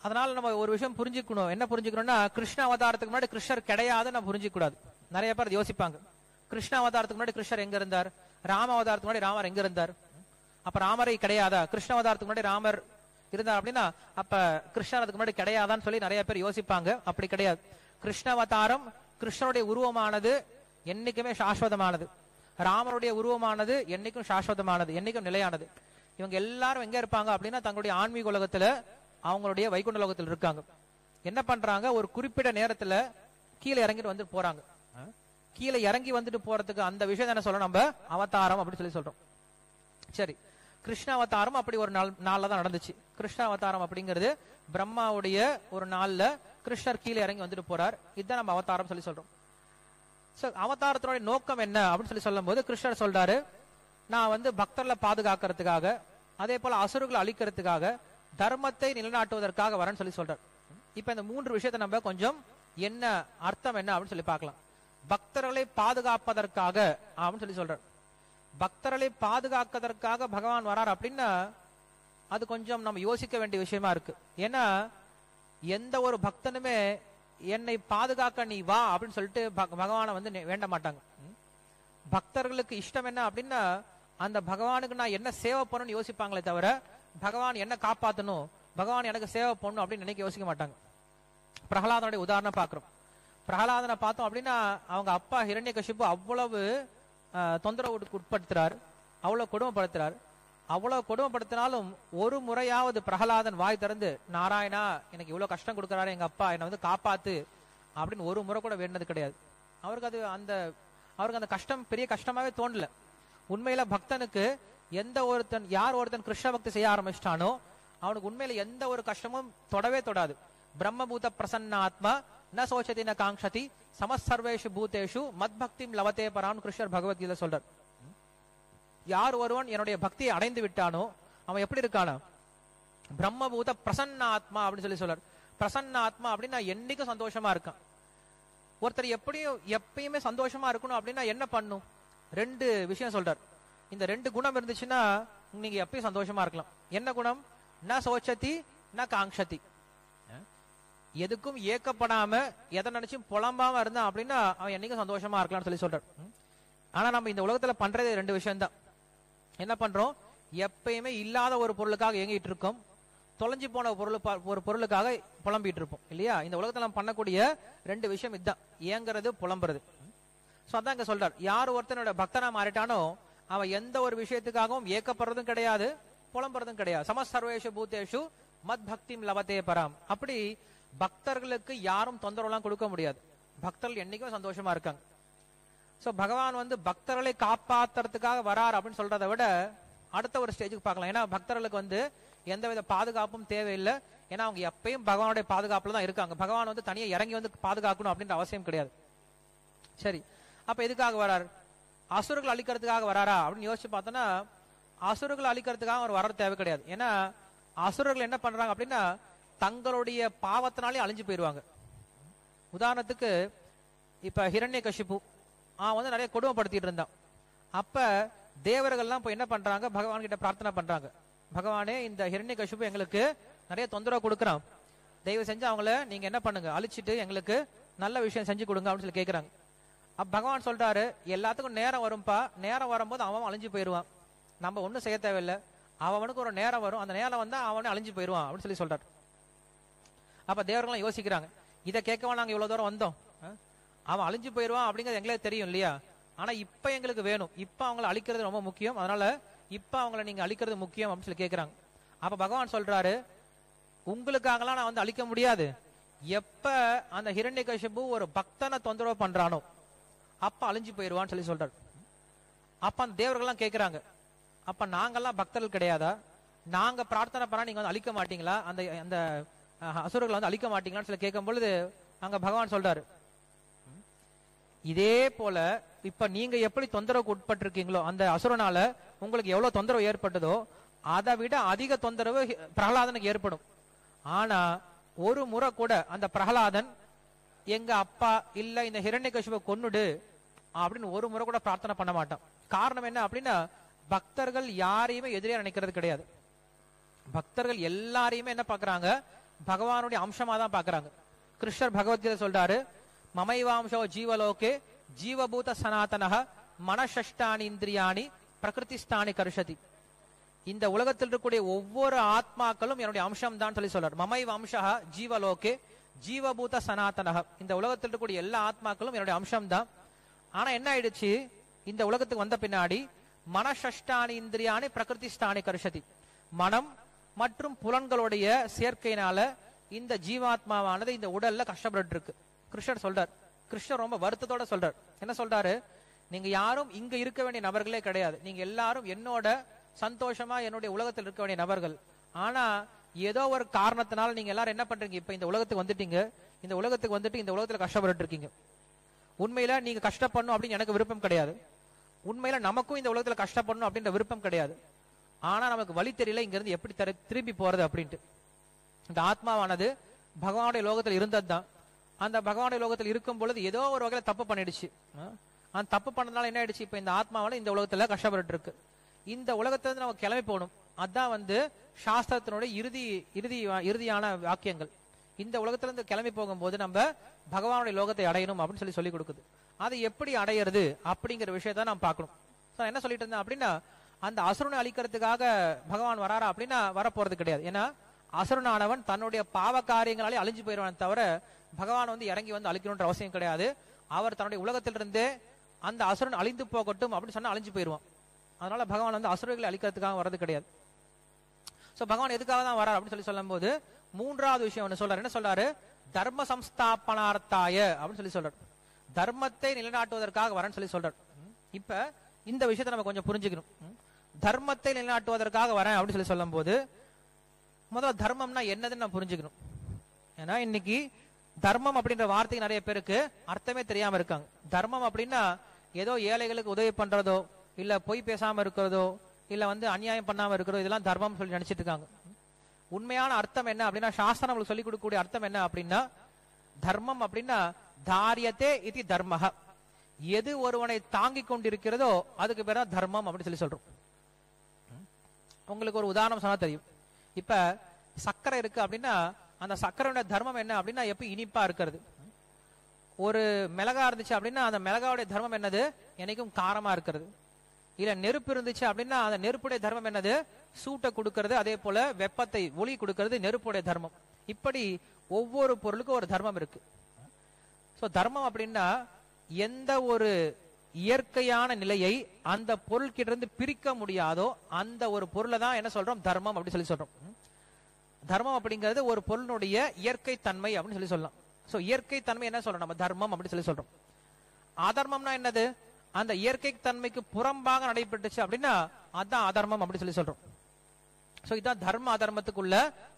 அதனால நம்ம ஒரு விஷயம் புரிஞ்சுக்கணும். என்ன புரிஞ்சுக்கணும்னா, கிருஷ்ண அவதாரத்துக்கு முன்னாடி கிருஷ்ணர் கிடையாது நம்ம புரிஞ்சிக்க கூடாது. நிறைய பேர் யோசிப்பாங்க, கிருஷ்ண அவதாரத்துக்கு முன்னாடி கிருஷ்ணர் எங்க இருந்தார், ராம அவதாரத்துக்கு முன்னாடி ராமர் எங்க இருந்தார், அப்ப ராமரை கிடையாதா, கிருஷ்ண அவதாரத்துக்கு முன்னாடி ராமர் இருந்தார் அப்படின்னா அப்ப கிருஷ்ணர் அதுக்கு முன்னாடி கிடையாதான்னு சொல்லி நிறைய பேர் யோசிப்பாங்க. அப்படி கிடையாது. கிருஷ்ண அவதாரம், கிருஷ்ணருடைய உருவமானது என்னைக்குமே சாஸ்வதமானது. ராமருடைய உருவமானது என்னைக்கும் சாஸ்வதமானது, என்னைக்கும் நிலையானது. இவங்க எல்லாரும் எங்க இருப்பாங்க அப்படின்னா, தங்களுடைய ஆன்மீக உலகத்துல, அவங்களுடைய வைகுண்ட லோகத்தில் இருக்காங்க. என்ன பண்றாங்க, ஒரு குறிப்பிட்ட நேரத்துல கீழே இறங்கிட்டு வந்துட்டு போறாங்க. கீழே இறங்கி வந்துட்டு போறதுக்கு அந்த விஷயம் என்ன சொல்றோம், நம்ம அவதாரம் அப்படின்னு சொல்லி சொல்றோம். சரி, கிருஷ்ண அவதாரம் அப்படி ஒரு நாள்ல தான் நடந்துச்சு. கிருஷ்ண அவதாரம் அப்படிங்கிறது பிரம்மாவுடைய ஒரு நாள்ல கிருஷ்ணர் கீழே இறங்கி வந்துட்டு போறார். இதுதான் நம்ம அவதாரம் சொல்லி சொல்றோம். அவதாரத்தினுடைய நோக்கம் என்ன அப்படின்னு சொல்லி சொல்லும் போது கிருஷ்ணர் சொல்றாரு, நான் வந்து பக்தர்களை பாதுகாக்கிறதுக்காக, அதே போல அசுரர்களை அழிக்கிறதுக்காக, தர்மத்தை நிலைநாட்டுவதற்காக வரேன்னு சொல்லி சொல்றார். இப்ப இந்த மூன்று விஷயத்தை நம்ம கொஞ்சம் என்ன அர்த்தம் என்ன அப்படின்னு சொல்லி பார்க்கலாம். பக்தர்களை பாதுகாப்பதற்காக அப்படின்னு சொல்லி சொல்றார். பக்தர்களை பாதுகாப்பதற்காக பகவான் வரார் அப்படின்னா அது கொஞ்சம் நம்ம யோசிக்க வேண்டிய விஷயமா இருக்கு. ஏன்னா எந்த ஒரு பக்தனுமே என்னை பாதுகாக்க நீ வா அப்படின்னு சொல்லிட்டு பகவானை வந்து வேண்ட மாட்டாங்க. பக்தர்களுக்கு இஷ்டம் என்ன அப்படின்னா, அந்த பகவானுக்கு நான் என்ன சேவை பண்ணணும்னு யோசிப்பாங்களே தவிர, பகவான் என்ன காப்பாற்றணும், பகவான் எனக்கு சேவை பண்ணணும் அப்படின்னு நினைக்க யோசிக்க மாட்டாங்க. பிரகலாதனுடைய உதாரணம் பாக்குறோம். பிரகலாதனை பார்த்தோம் அப்படின்னா, அவங்க அப்பா ஹிரண்யகசிபு அவ்வளவு தொந்தரவுக்கு உட்படுத்துறார், அவ்வளவு கொடுமைப்படுத்துறார். அவ்வளவு கொடுமைப்படுத்தினாலும் ஒரு முறையாவது பிரகலாதன் வாய் திறந்து, நாராயணா எனக்கு இவ்வளவு கஷ்டம் கொடுக்கறாரு எங்க அப்பா, என்னை வந்து காப்பாத்து அப்படின்னு ஒரு முறை கூட வேண்டது கிடையாது. அவருக்கு அந்த கஷ்டம் பெரிய கஷ்டமாவே தோணல. உண்மையில பக்தனுக்கு யார் ஒருத்தன் கிருஷ்ண பக்தி செய்ய ஆரம்பிச்சிட்டானோ அவனுக்கு உண்மையில எந்த ஒரு கஷ்டமும் தொடவே தொடாது. பிரம்மபூத பிரசன்னாத்மா ந சோச்சதி ந காங்ஷதி சமசர்வேஷு பூதேஷு மத் பக்திம் லவதே பரான் கிருஷ்ணர் பகவத்கீதை சொல்றார். யார் ஒருவன் என்னுடைய பக்தியை அடைந்து விட்டானோ அவன் எப்படி இருக்கானா, பிரம்மபூத பிரசன்னாத்மா அப்படின்னு சொல்லி சொல்றார். பிரசன்னாத்மா அப்படின்னா என்னைக்கும் சந்தோஷமா இருக்கான். ஒருத்தர் எப்பயுமே சந்தோஷமா இருக்கணும் அப்படின்னா என்ன பண்ணும், ரெண்டு விஷயம் சொல்றார். இந்த ரெண்டு குணம் இருந்துச்சுன்னா நீங்க எப்பயும் சந்தோஷமா இருக்கலாம். என்ன குணம், ந சோச்சதி ந காங்ஷதி, எதுக்கும் ஏக்கப்படாம எதை நினைச்சும் புலம்பாம இருந்தான் அப்படின்னா அவன் என்னைக்கும் சந்தோஷமா இருக்கலாம்னு சொல்லி சொல்றார். ஆனா நம்ம இந்த உலகத்துல பண்றதே ரெண்டு விஷயம் தான். என்ன பண்றோம், எப்பயுமே இல்லாத ஒரு பொருளுக்காக இயங்கிட்டு இருக்கோம், தொலைஞ்சு போன ஒரு பொருளுக்காக புலம்பிட்டு இருப்போம் இல்லையா. இந்த உலகத்துல நம்ம பண்ணக்கூடிய ரெண்டு விஷயம் இதுதான், ஏங்குறது புலம்புறது. சோ அதான் இங்க சொல்றார், யார் ஒருத்தனோட பக்தனா மாறிட்டானோ அவன் எந்த ஒரு விஷயத்துக்காகவும் ஏக்கப்படுறதும் கிடையாது, புலம்புறதும் கிடையாது. சமசர்வேஷு பூதேஷு மத் பக்திம் லவதே பராம். அப்படி பக்தர்களுக்கு யாரும் தொந்தரவுலாம் கொடுக்க முடியாது. பக்தர்கள் என்னைக்கும் சந்தோஷமா இருக்காங்க. சோ பகவான் வந்து பக்தர்களை காப்பாத்துறதுக்காக வரார் அப்படின்னு சொல்றதை விட அடுத்த ஒரு ஸ்டேஜுக்கு பார்க்கலாம். ஏன்னா பக்தர்களுக்கு வந்து எந்தவித பாதுகாப்பும் தேவையில்லை. ஏன்னா அவங்க எப்பயும் பகவானுடைய பாதுகாப்புல தான் இருக்காங்க. பகவான் வந்து தனியா இறங்கி வந்து பாதுகாக்கணும் அப்படின்ற அவசியம் கிடையாது. சரி, அப்ப எதுக்காக வரார், அசுரர்கள் அழிக்கிறதுக்காக வராரா அப்படின்னு யோசிச்சு பார்த்தோன்னா அசுரர்கள் அழிக்கிறதுக்காக அவர் வர தேவை கிடையாது. ஏன்னா அசுரர்கள் என்ன பண்றாங்க அப்படின்னா தங்களுடைய பாவத்தினாலே அழிஞ்சு போயிருவாங்க. உதாரணத்துக்கு இப்ப ஹிரண்யகசிபு வந்து நிறைய கொடுமைப்படுத்திட்டு இருந்தான். அப்ப தேவர்கள்லாம் இப்ப என்ன பண்றாங்க, பகவான் கிட்ட பிரார்த்தனை பண்றாங்க, பகவானே இந்த ஹிரண்யகசிபு எங்களுக்கு நிறைய தொந்தரவு கொடுக்குறான், தயவு செஞ்சு அவங்கள நீங்க என்ன பண்ணுங்க, அழிச்சிட்டு எங்களுக்கு நல்ல விஷயம் செஞ்சு கொடுங்க அப்படின்னு சொல்லி கேட்கிறாங்க. அப்ப பகவான் சொல்றாரு, எல்லாத்துக்கும் நேரம் வரும்பா, நேரம் வரும்போது அவன் அழிஞ்சு போயிருவான், நம்ம ஒண்ணும் செய்ய தேவையில்லை, அவனுக்கு ஒரு நேரம் வரும், அந்த நேரம் வந்தா அவனே அழிஞ்சு போயிடுவான் அப்படின்னு சொல்லி சொல்றாரு. அப்ப தேவர்கள்லாம் யோசிக்கிறாங்க, இதை கேட்கவா நாங்க இவ்வளவு தூரம் வந்தோம், அவன் அழிஞ்சு போயிடுவான் அப்படிங்கிறது எங்களுக்கு தெரியும் இல்லையா, ஆனா இப்ப எங்களுக்கு வேணும், இப்ப அவங்களை அழிக்கிறது ரொம்ப முக்கியம், அதனால இப்ப அவங்களை நீங்க அழிக்கிறது முக்கியம் அப்படின்னு சொல்லி கேட்கிறாங்க. அப்ப பகவான் சொல்றாரு, உங்களுக்காகலாம் நான் வந்து அழிக்க முடியாது, எப்ப அந்த ஹிரண்யகசிபு ஒரு பக்தனை தொந்தரவு பண்றானோ அப்ப அழிஞ்சு போயிடுவான்னு சொல்லி சொல்றாரு. அப்ப அந்த தேவர்கள்லாம் கேட்கிறாங்க, அப்ப நாங்கெல்லாம் பக்தர்கள் கிடையாதா, நாங்க பிரார்த்தனை பண்ணா நீங்க வந்து அழிக்க மாட்டீங்களா, அந்த அந்த அசுரர்களை வந்து அழிக்க மாட்டீங்களான்னு சொல்லி கேட்கும் பொழுது அங்க பகவான் சொல்றாரு, இதே போல இப்ப நீங்க எப்படி தொந்தரவுக்கு உட்பட்டிருக்கீங்களோ, அந்த அசுரனால உங்களுக்கு எவ்வளவு தொந்தரவு ஏற்பட்டதோ அதை விட அதிக தொந்தரவு பிரகலாதனுக்கு ஏற்படும். ஆனா ஒரு முறை கூட அந்த பிரகலாதன் எங்க அப்பா இல்ல இந்த ஹிரண்யகசிபை கொன்னுடு அப்படின்னு ஒரு முறை கூட பிரார்த்தனை பண்ண மாட்டான். காரணம் என்ன அப்படின்னா, பக்தர்கள் யாரையுமே எதிரியா நினைக்கிறது கிடையாது. பக்தர்கள் எல்லாரையுமே என்ன பாக்குறாங்க, பகவானுடைய அம்சமா தான் பாக்குறாங்க. கிருஷ்ணர் பகவத்கீதை சொல்றாரு, மமைவாம்சோ ஜீவலோகே ஜீவபூத சனாதனஹ மனசஷ்டானி இந்திரியாணி பிரகிருதிஸ்தானி கர்ஷதி. இந்த உலகத்தில் இருக்கக்கூடிய ஒவ்வொரு ஆத்மாக்களும் என்னுடைய அம்சம் தான் சொல்லி சொல்றார். மமைவாம்சா ஜீவலோகே ஜீவபூத சனாதனஹ, இந்த உலகத்தில் இருக்கக்கூடிய எல்லா ஆத்மாக்களும் என்னுடைய அம்சம் தான். ஆனா என்ன ஆயிடுச்சு, இந்த உலகத்துக்கு வந்த பின்னாடி மனசஷ்டானி இந்திரியானி பிரகிருதிஸ்தானி கர்ஷதி, மனம் மற்றும் புலன்களுடைய சேர்க்கையினால இந்த ஜீவாத்மாவானது இந்த உடல்ல கஷ்டப்பட்டு இருக்கு. கிருஷ்ணர் சொல்றார், கிருஷ்ணர் ரொம்ப வருத்தத்தோட சொல்றார். என்ன சொல்றாரு, நீங்க யாரும் இங்க இருக்க வேண்டிய நபர்களே கிடையாது, நீங்க எல்லாரும் என்னோட சந்தோஷமா என்னுடைய உலகத்தில் இருக்க வேண்டிய நபர்கள். ஆனா ஏதோ ஒரு காரணத்தினால நீங்க எல்லாரும் என்ன பண்றீங்க, இப்ப இந்த உலகத்துக்கு வந்துட்டீங்க, இந்த உலகத்துக்கு வந்துட்டு இந்த உலகத்துல கஷ்டப்பட்டு இருக்கீங்க. உண்மையில நீங்க கஷ்டப்படணும் அப்படின்னு எனக்கு விருப்பம் கிடையாது, உண்மையில நமக்கும் இந்த உலகத்துல கஷ்டப்படணும் அப்படின்ற விருப்பம் கிடையாது. ஆனா நமக்கு வழி தெரியல இங்க இருந்து எப்படி திரும்பி போறது அப்படின்ட்டு. இந்த ஆத்மாவானது பகவானுடைய லோகத்தில் இருந்தது தான். அந்த பகவானுடைய லோகத்தில் இருக்கும் பொழுது ஏதோ ஒரு வகையில தப்பு பண்ணிடுச்சு. அந்த தப்பு பண்ணதுனால என்ன ஆயிடுச்சு, இப்ப இந்த ஆத்மாவால இந்த உலகத்துல கஷ்டப்பட்டு இருக்கு. இந்த உலகத்திலிருந்து நம்ம கிளம்பி போகணும். அதான் வந்து சாஸ்திரத்தினுடைய இறுதியான வாக்கியங்கள். இந்த உலகத்திலிருந்து கிளம்பி போகும்போது நம்ம பகவானுடைய லோகத்தை அடையணும் அப்படின்னு சொல்லி கொடுக்குது. அதை எப்படி அடையிறது அப்படிங்கிற விஷயத்த நாம் பார்க்கணும். என்ன சொல்லிட்டு இருந்தேன் அப்படின்னா, அந்த அசுரனை அழிக்கிறதுக்காக பகவான் வராரா அப்படின்னா வரப்போறது கிடையாது. ஏன்னா அசுரனானவன் தன்னுடைய பாவ காரியங்களாலே அழிஞ்சு போயிடுவான் தவிர பகவான் வந்து இறங்கி வந்து அழிக்கணும்ன்ற அவசியம் கிடையாது. அவர் தன்னுடைய உலகத்திலிருந்தே அந்த அசுரன் அழிந்து போகட்டும் அப்படின்னு சொன்னா அழிஞ்சு போயிடுவான். அதனால பகவான் வந்து அசுரர்களை அழிக்கிறதுக்காக வர்றது கிடையாது. சோ பகவான் எதுக்காக தான் வரார் அப்படின்னு சொல்லும் போது மூன்றாவது விஷயம் ஒண்ணு சொல்றாரு. என்ன சொல்றாரு, தர்ம சம்ஸ்தாபனார்த்தாய அப்படின்னு சொல்றாரு. தர்மத்தை நிலைநாட்டுவதற்காக வரேன்னு சொல்லி சொல்றாரு. இப்ப இந்த விஷயத்தை நம்ம கொஞ்சம் புரிஞ்சுக்கணும். தர்மத்தை நிலைநாட்டுவதற்காக வரேன் அப்படின்னு சொல்லும் போது முதல்ல தர்மம்னா என்னதுன்னு நான் புரிஞ்சுக்கணும். ஏன்னா இன்னைக்கு தர்மம் அப்படின்ற வார்த்தைக்கு நிறைய பேருக்கு அர்த்தமே தெரியாம இருக்காங்க. தர்மம் அப்படின்னா ஏதோ ஏழைகளுக்கு உதவி பண்றதோ, இல்ல பொய் பேசாம இருக்கிறதோ, இல்ல வந்து அநியாயம் பண்ணாம இருக்கிறதோ, இதெல்லாம் தர்மம் சொல்லி நினைச்சிட்டு இருக்காங்க. உண்மையான அர்த்தம் என்ன அப்படின்னா, சாஸ்திரம் நம்மளுக்கு சொல்லிக் கொடுக்கக்கூடிய அர்த்தம் என்ன அப்படின்னா, தர்மம் அப்படின்னா தாரியத்தே இது தர்மஹ, எது ஒருவனை தாங்கி கொண்டிருக்கிறதோ அதுக்கு பேர் தான் தர்மம் அப்படின்னு சொல்றோம். உங்களுக்கு ஒரு உதாரணம் சொன்னா தெரியும். இப்ப சர்க்கரை இருக்கு அப்படின்னா அந்த சர்க்கரையோட தர்மம் என்ன அப்படின்னா எப்ப இனிப்பா இருக்கிறது. ஒரு மிளகா இருந்துச்சு அப்படின்னா அந்த மிளகாவுடைய தர்மம் என்னது, என்னைக்கும் காரமா இருக்கிறது. இல்ல நெருப்பு இருந்துச்சு அப்படின்னா அந்த நெருப்புடைய தர்மம் என்னது, சூட்டை கொடுக்கிறது. அதே போல வெப்பத்தை ஒளி கொடுக்கிறது நெருப்புடைய தர்மம். இப்படி ஒவ்வொரு பொருளுக்கும் ஒரு தர்மம் இருக்கு. சோ தர்மம் அப்படின்னா எந்த ஒரு இயற்கையான நிலையை அந்த பொருள் கிட்ட இருந்து பிரிக்க முடியாதோ அந்த ஒரு பொருளை தான் என்ன சொல்றோம், தர்மம் அப்படின்னு சொல்றோம். தர்மம் அப்படிங்கிறது ஒரு பொருளுடைய இயற்கை தன்மை அப்படின்னு சொல்லலாம். சோ இயற்கை தன்மை என்ன சொல்றோம், நம்ம தர்மம் அப்படின்னு சொல்றோம். அதர்மம்னா என்னது, அந்த இயற்கை தன்மைக்கு புறம்பாக நடைபெற்றுச்சு அப்படின்னா அதான் அதர்மம் அப்படின்னு சொல்றோம். சோ இதுதான் தர்ம அதர்மத்துக்குள்ள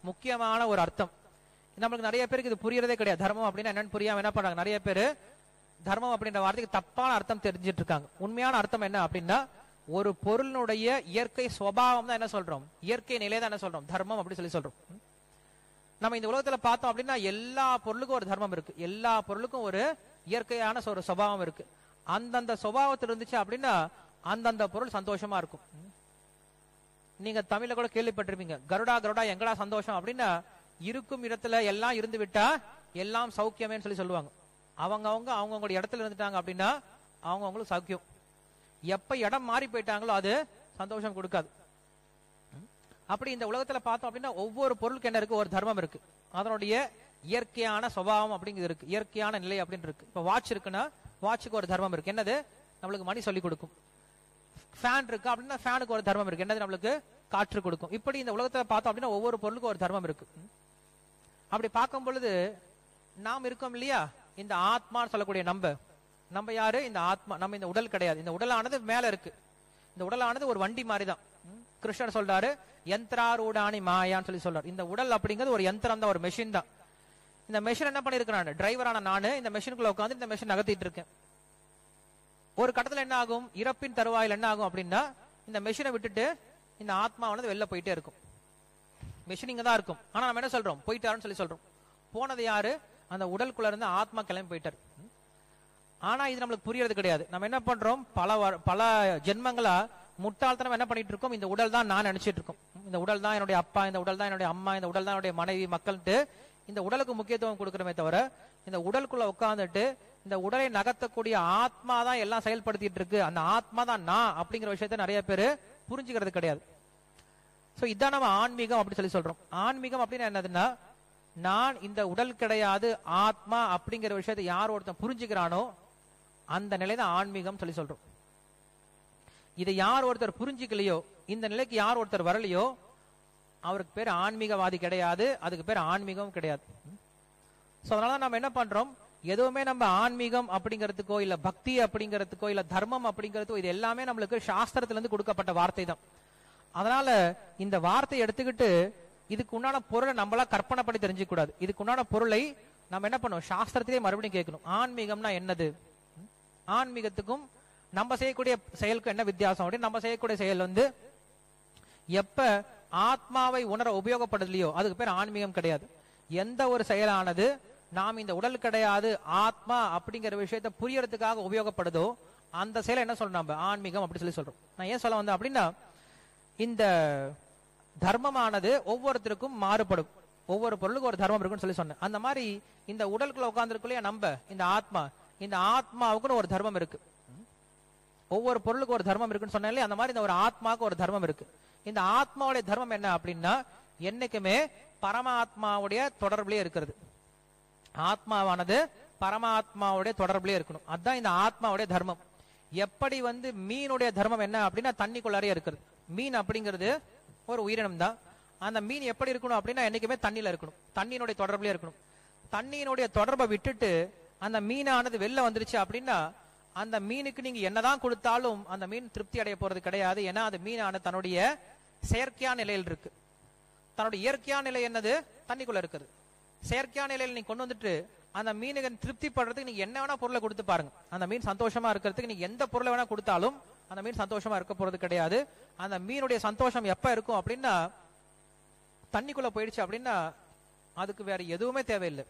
முக்கியமான ஒரு அர்த்தம். நம்மளுக்கு நிறைய பேருக்கு இது புரியறதே கிடையாது. தர்மம் அப்படின்னா என்னன்னு புரியாம என்ன பண்றாங்க, நிறைய பேரு தர்மம் அப்படின்ற வார்த்தைக்கு தப்பான அர்த்தம் தெரிஞ்சிட்டு இருக்காங்க. உண்மையான அர்த்தம் என்ன அப்படின்னா, ஒரு பொருளினுடைய இயற்கை சுபாவம் தான் என்ன சொல்றோம், இயற்கை நிலை தான் என்ன சொல்றோம், தர்மம் அப்படி சொல்றோம். நம்ம இந்த உலகத்துல பார்த்தோம் அப்படின்னா எல்லா பொருளுக்கும் ஒரு தர்மம் இருக்கு, எல்லா பொருளுக்கும் ஒரு இயற்கையான ஒரு சுபாவம் இருக்கு. அந்தந்த சுபாவத்தில் இருந்துச்சு அப்படின்னா அந்தந்த பொருள் சந்தோஷமா இருக்கும். நீங்க தமிழ்ல கூட கேள்விப்பட்டிருப்பீங்க, கருடா கருடா எங்கடா சந்தோஷம் அப்படின்னா, இருக்கும் இடத்துல எல்லாம் இருந்து விட்டா எல்லாம் சௌக்கியமேன்னு சொல்லுவாங்க. அவங்கவுங்களுடைய இடத்துல இருந்துட்டாங்க அப்படின்னா அவங்கவுங்களுக்கு சௌக்கியம். எப்ப இடம் மாறி போயிட்டாங்களோ அது சந்தோஷம் கொடுக்காது. அப்படி இந்த உலகத்துல பார்த்தோம் அப்படின்னா ஒவ்வொரு பொருளுக்கு என்ன இருக்கு, ஒரு தர்மம் இருக்கு. அதனுடைய இயற்கையான சுபாவம் அப்படிங்கிறது இருக்கு, இயற்கையான நிலை அப்படின்னு இருக்கு. இப்ப வாட்ச் இருக்குன்னா வாட்சுக்கு ஒரு தர்மம் இருக்கு, என்னது, நம்மளுக்கு மணி சொல்லி கொடுக்கும். ஃபேன் இருக்கு அப்படின்னா ஃபேனுக்கு ஒரு தர்மம் இருக்கு, என்னது, நம்மளுக்கு காற்று கொடுக்கும். இப்படி இந்த உலகத்துல பார்த்தோம் அப்படின்னா ஒவ்வொரு பொருளுக்கும் ஒரு தர்மம் இருக்கு. அப்படி பார்க்கும் பொழுது நாம் இருக்கோம் இல்லையா, இந்த ஆத்மான்னு சொல்லக்கூடிய நம்ம யாரு, இந்த ஆத்மா. நம்ம இந்த உடல் கிடையாது. இந்த உடலானது மேல இருக்கு. இந்த உடலானது ஒரு வண்டி மாதிரி தான். கிருஷ்ணர் சொல்றாரு யந்திராரூடானி மாயான்னு சொல்லி சொல்றாரு. இந்த உடல் அப்படிங்கிறது ஒரு யந்திரம் தான், ஒரு மெஷின் தான். இந்த மெஷின் என்ன பண்ணிருக்கிறான், டிரைவரான நானு இந்த மெஷினுக்குள்ள உட்காந்து இந்த மெஷின் நகர்த்திட்டு இருக்கேன். ஒரு கட்டத்துல என்ன ஆகும், இறப்பின் தருவாயில் என்ன ஆகும் அப்படின்னா இந்த மெஷினை விட்டுட்டு இந்த ஆத்மாவானது வெளில போயிட்டே இருக்கும். மெஷின் இங்க தான் இருக்கும், ஆனா நம்ம என்ன சொல்றோம், போயிட்டாருன்னு சொல்லி சொல்றோம். போனது யாரு, அந்த உடலுக்குள்ள இருந்து ஆத்மா கிளம்பி போயிட்டாரு. ஆனா இது நம்மளுக்கு புரியறது கிடையாது. நம்ம என்ன பண்றோம், பல ஜென்மங்களா முட்டாள்தனம் என்ன பண்ணிட்டு இருக்கோம், இந்த உடல் தான் நான் நினைச்சிட்டு இருக்கோம். இந்த உடல் தான் என்னுடைய அப்பா, இந்த உடல் தான் என்னுடைய அம்மா, இந்த உடல் தான் என்னுடைய மனைவி, மக்கள்ட்டு இந்த உடலுக்கு முக்கியத்துவம் கொடுக்கிறமே தவிர இந்த உடலுக்குள்ள உட்கார்ந்துட்டு இந்த உடலை நகர்த்தக்கூடிய ஆத்மா தான் எல்லாம் செயல்படுத்திட்டு இருக்கு, அந்த ஆத்மா தான் நான் அப்படிங்கிற விஷயத்த நிறைய பேரு புரிஞ்சுக்கிறது கிடையாது. சோ இதான் நம்ம ஆன்மீகம் அப்படி சொல்லி சொல்றோம். ஆன்மீகம் அப்படின்னு என்னதுன்னா, நான் இந்த உடல் கிடையாது, ஆத்மா அப்படிங்கிற விஷயத்தை யார் ஒருத்தன் புரிஞ்சுக்கிறானோ அந்த நிலைதான் ஆன்மீகம் சொல்லி சொல்றோம். இதை யார் ஒருத்தர் புரிஞ்சுக்கலையோ, இந்த நிலைக்கு யார் ஒருத்தர் வரலையோ அவருக்கு பேர் ஆன்மீகவாதி கிடையாது, அதுக்கு பேர் ஆன்மீகம் கிடையாது. சோ அதனால நம்ம என்ன பண்றோம், எதுவுமே நம்ம ஆன்மீகம் அப்படிங்கிறதுக்கோ இல்ல பக்தி அப்படிங்கிறதுக்கோ இல்ல தர்மம் அப்படிங்கிறதுக்கோ இது எல்லாமே நம்மளுக்கு சாஸ்திரத்துல இருந்து கொடுக்கப்பட்ட வார்த்தை தான். அதனால இந்த வார்த்தையை எடுத்துக்கிட்டு இதுக்கு உண்டான பொருளை நம்மளா கற்பனை பண்ணி தெரிஞ்சுக்க கூடாது. இதுக்கு உண்டான பொருளை நம்ம என்ன பண்ணுவோம், சாஸ்திரத்திலே மறுபடியும் கேட்கணும். ஆன்மீகம்னா என்னது, ஆன்மீகத்துக்கும் நம்ம செய்யக்கூடிய செயலுக்கும் என்ன வித்தியாசம் அப்படின்னு. நம்ம செய்யக்கூடிய செயல் எப்ப ஆத்மாவை உணர உபயோகப்படுதலையோ அதுக்கு பேர் ஆன்மீகம் கிடையாது. எந்த ஒரு செயலானது நாம் இந்த உடல் கிடையாது ஆத்மா அப்படிங்கிற விஷயத்த புரியறதுக்காக உபயோகப்படுதோ அந்த செயலை என்ன சொல்றோம், நம்ம ஆன்மீகம் அப்படி சொல்லி சொல்றோம். நான் ஏன் சொல்ல வந்தேன் அப்படின்னா, இந்த தர்மமானது ஒவ்வொருத்தருக்கும் மாறுபடும். ஒவ்வொரு பொருளுக்கும் ஒரு தர்மம் இருக்குன்னு சொல்லி சொன்னேன். அந்த மாதிரி இந்த உடலுக்குள்ள உட்கார்ந்துருக்குள்ளே நம்ம இந்த ஆத்மா, இந்த ஆத்மாவுக்குன்னு ஒரு தர்மம் இருக்கு. ஒவ்வொரு பொருளுக்கும் ஒரு தர்மம் இருக்குன்னு சொன்னாலே அந்த மாதிரி இந்த ஒரு ஆத்மாவுக்கு ஒரு தர்மம் இருக்கு. இந்த ஆத்மாவுடைய தர்மம் என்ன அப்படின்னா, என்னைக்குமே பரமாத்மாவுடைய தொடர்புலயே இருக்கிறது. ஆத்மாவானது பரமாத்மாவுடைய தொடர்புலயே இருக்கணும். அதுதான் இந்த ஆத்மாவுடைய தர்மம். எப்படி மீனுடைய தர்மம் என்ன அப்படின்னா தண்ணிக்குள்ளாரே இருக்கிறது. மீன் அப்படிங்கிறது ஒரு உயிரினம் தான். அந்த மீன் எப்படி இருக்கணும் அப்படின்னா என்னைக்குமே தண்ணியில இருக்கணும், தண்ணியினுடைய தொடர்புலயே இருக்கணும். தண்ணியினுடைய தொடர்பை விட்டுட்டு அந்த மீனானது வெளில வந்துருச்சு அப்படின்னா அந்த மீனுக்கு நீங்க என்னதான் கொடுத்தாலும் அந்த மீன் திருப்தி அடைய போறது கிடையாது. ஏன்னா அது மீனானது தன்னுடைய செயற்கையான நிலையில் இருக்கு. தன்னுடைய இயற்கையான நிலை என்னது, தண்ணிக்குள்ள இருக்குது. செயற்கையான நிலையில் நீங்க கொண்டு வந்துட்டு அந்த மீனுக்கு திருப்தி படுறதுக்கு நீங்க என்ன வேணா பொருளை கொடுத்து பாருங்க, அந்த மீன் சந்தோஷமா இருக்கிறதுக்கு நீங்க எந்த பொருளை வேணா கொடுத்தாலும் அந்த மீன் சந்தோஷமா இருக்க போறது கிடையாது. அந்த மீனுடைய சந்தோஷம் எப்ப இருக்கும் அப்படின்னா தண்ணிக்குள்ள போயிடுச்சு அப்படின்னா அதுக்கு வேற எதுவுமே தேவையில்லை.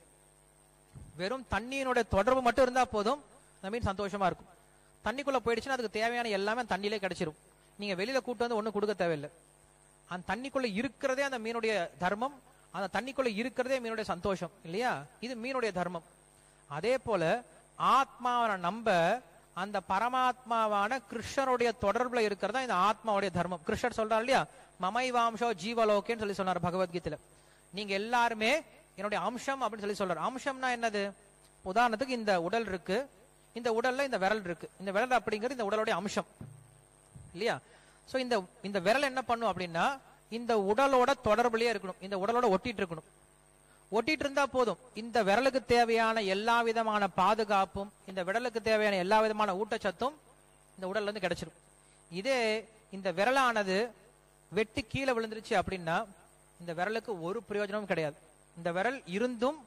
வெறும் தண்ணியினுடைய தொடர்பு மட்டும் இருந்தா போதும், அந்த மீன் சந்தோஷமா இருக்கும். தண்ணிக்குள்ள போயிடுச்சுன்னா அதுக்கு தேவையான எல்லாமே தண்ணியிலே கிடைச்சிரும். நீங்க வெளியில கூட்டு ஒண்ணு கொடுக்க தேவையில்லை. அந்த தண்ணிக்குள்ள இருக்கிறதே அந்த மீனுடைய தர்மம், அந்த தண்ணிக்குள்ள இருக்கிறதே மீனுடைய சந்தோஷம் இல்லையா, இது மீனுடைய தர்மம். அதே போல ஆத்மாவை நம்ப அந்த பரமாத்மாவான கிருஷ்ணருடைய தொடர்புல இருக்கிறதா இந்த ஆத்மாவுடைய தர்மம். கிருஷ்ணர் சொல்றாரு இல்லையா, மமைவாம்சோ ஜீவலோகேன்னு சொல்லி சொன்னார் பகவத்கீதையில. நீங்க எல்லாருமே என்னுடைய அம்சம் அப்படின்னு சொல்லி சொல்றாரு. அம்சம்னா என்னது, உதாரணத்துக்கு இந்த உடல் இருக்கு, இந்த உடல்ல இந்த விரல் இருக்கு, இந்த விரல் அப்படிங்கிறது இந்த உடலுடைய அம்சம் இல்லையா. சோ இந்த விரல் என்ன பண்ணும் அப்படின்னா இந்த உடலோட தொடர்புலயே இருக்கணும், இந்த உடலோட ஒட்டிட்டு இருக்கணும். ஒட்டிட்டு இருந்தா போதும், இந்த விரலுக்கு தேவையான எல்லா விதமான பாதுகாப்பும் இந்த விரலுக்கு தேவையான எல்லா விதமான ஊட்டச்சத்தும் இந்த உடல்ல இருந்து கிடைச்சிடும். இதே இந்த விரலானது வெட்டி கீழே விழுந்துருச்சு அப்படின்னா இந்த விரலுக்கு ஒரு பிரயோஜனமும் கிடையாது. இந்த விரல் இருந்தும்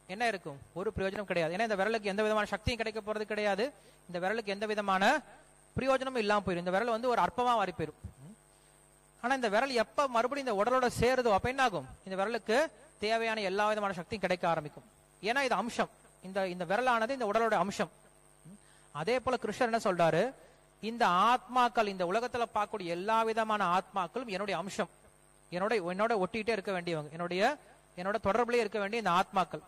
என்ன இருக்கும், ஒரு பிரயோஜனம் கிடையாது. ஏன்னா இந்த விரலுக்கு எந்த விதமான சக்தியும் கிடைக்க போறது கிடையாது, இந்த விரலுக்கு எந்த விதமான பிரயோஜனமும் இல்லாம போயிடும். இந்த விரல் ஒரு அற்பமா மாறி போயிடும். ஆனா இந்த விரல் எப்ப மறுபடியும் இந்த உடலோட சேருதோ அப்ப என்ன ஆகும், இந்த விரலுக்கு தேவையான எல்லா விதமான சக்தியும் கிடைக்க ஆரம்பிக்கும். ஏன்னா இது அம்சம், இந்த விரலானது இந்த உடலோட அம்சம். அதே போல கிருஷ்ணர் என்ன சொல்றாரு, இந்த ஆத்மாக்கள் இந்த உலகத்துல பார்க்கக்கூடிய எல்லா விதமான ஆத்மாக்களும் என்னுடைய அம்சம், என்னோட ஒட்டிட்டே இருக்க வேண்டியவங்க, என்னோட தொடர்புலயே இருக்க வேண்டிய இந்த ஆத்மாக்கள்.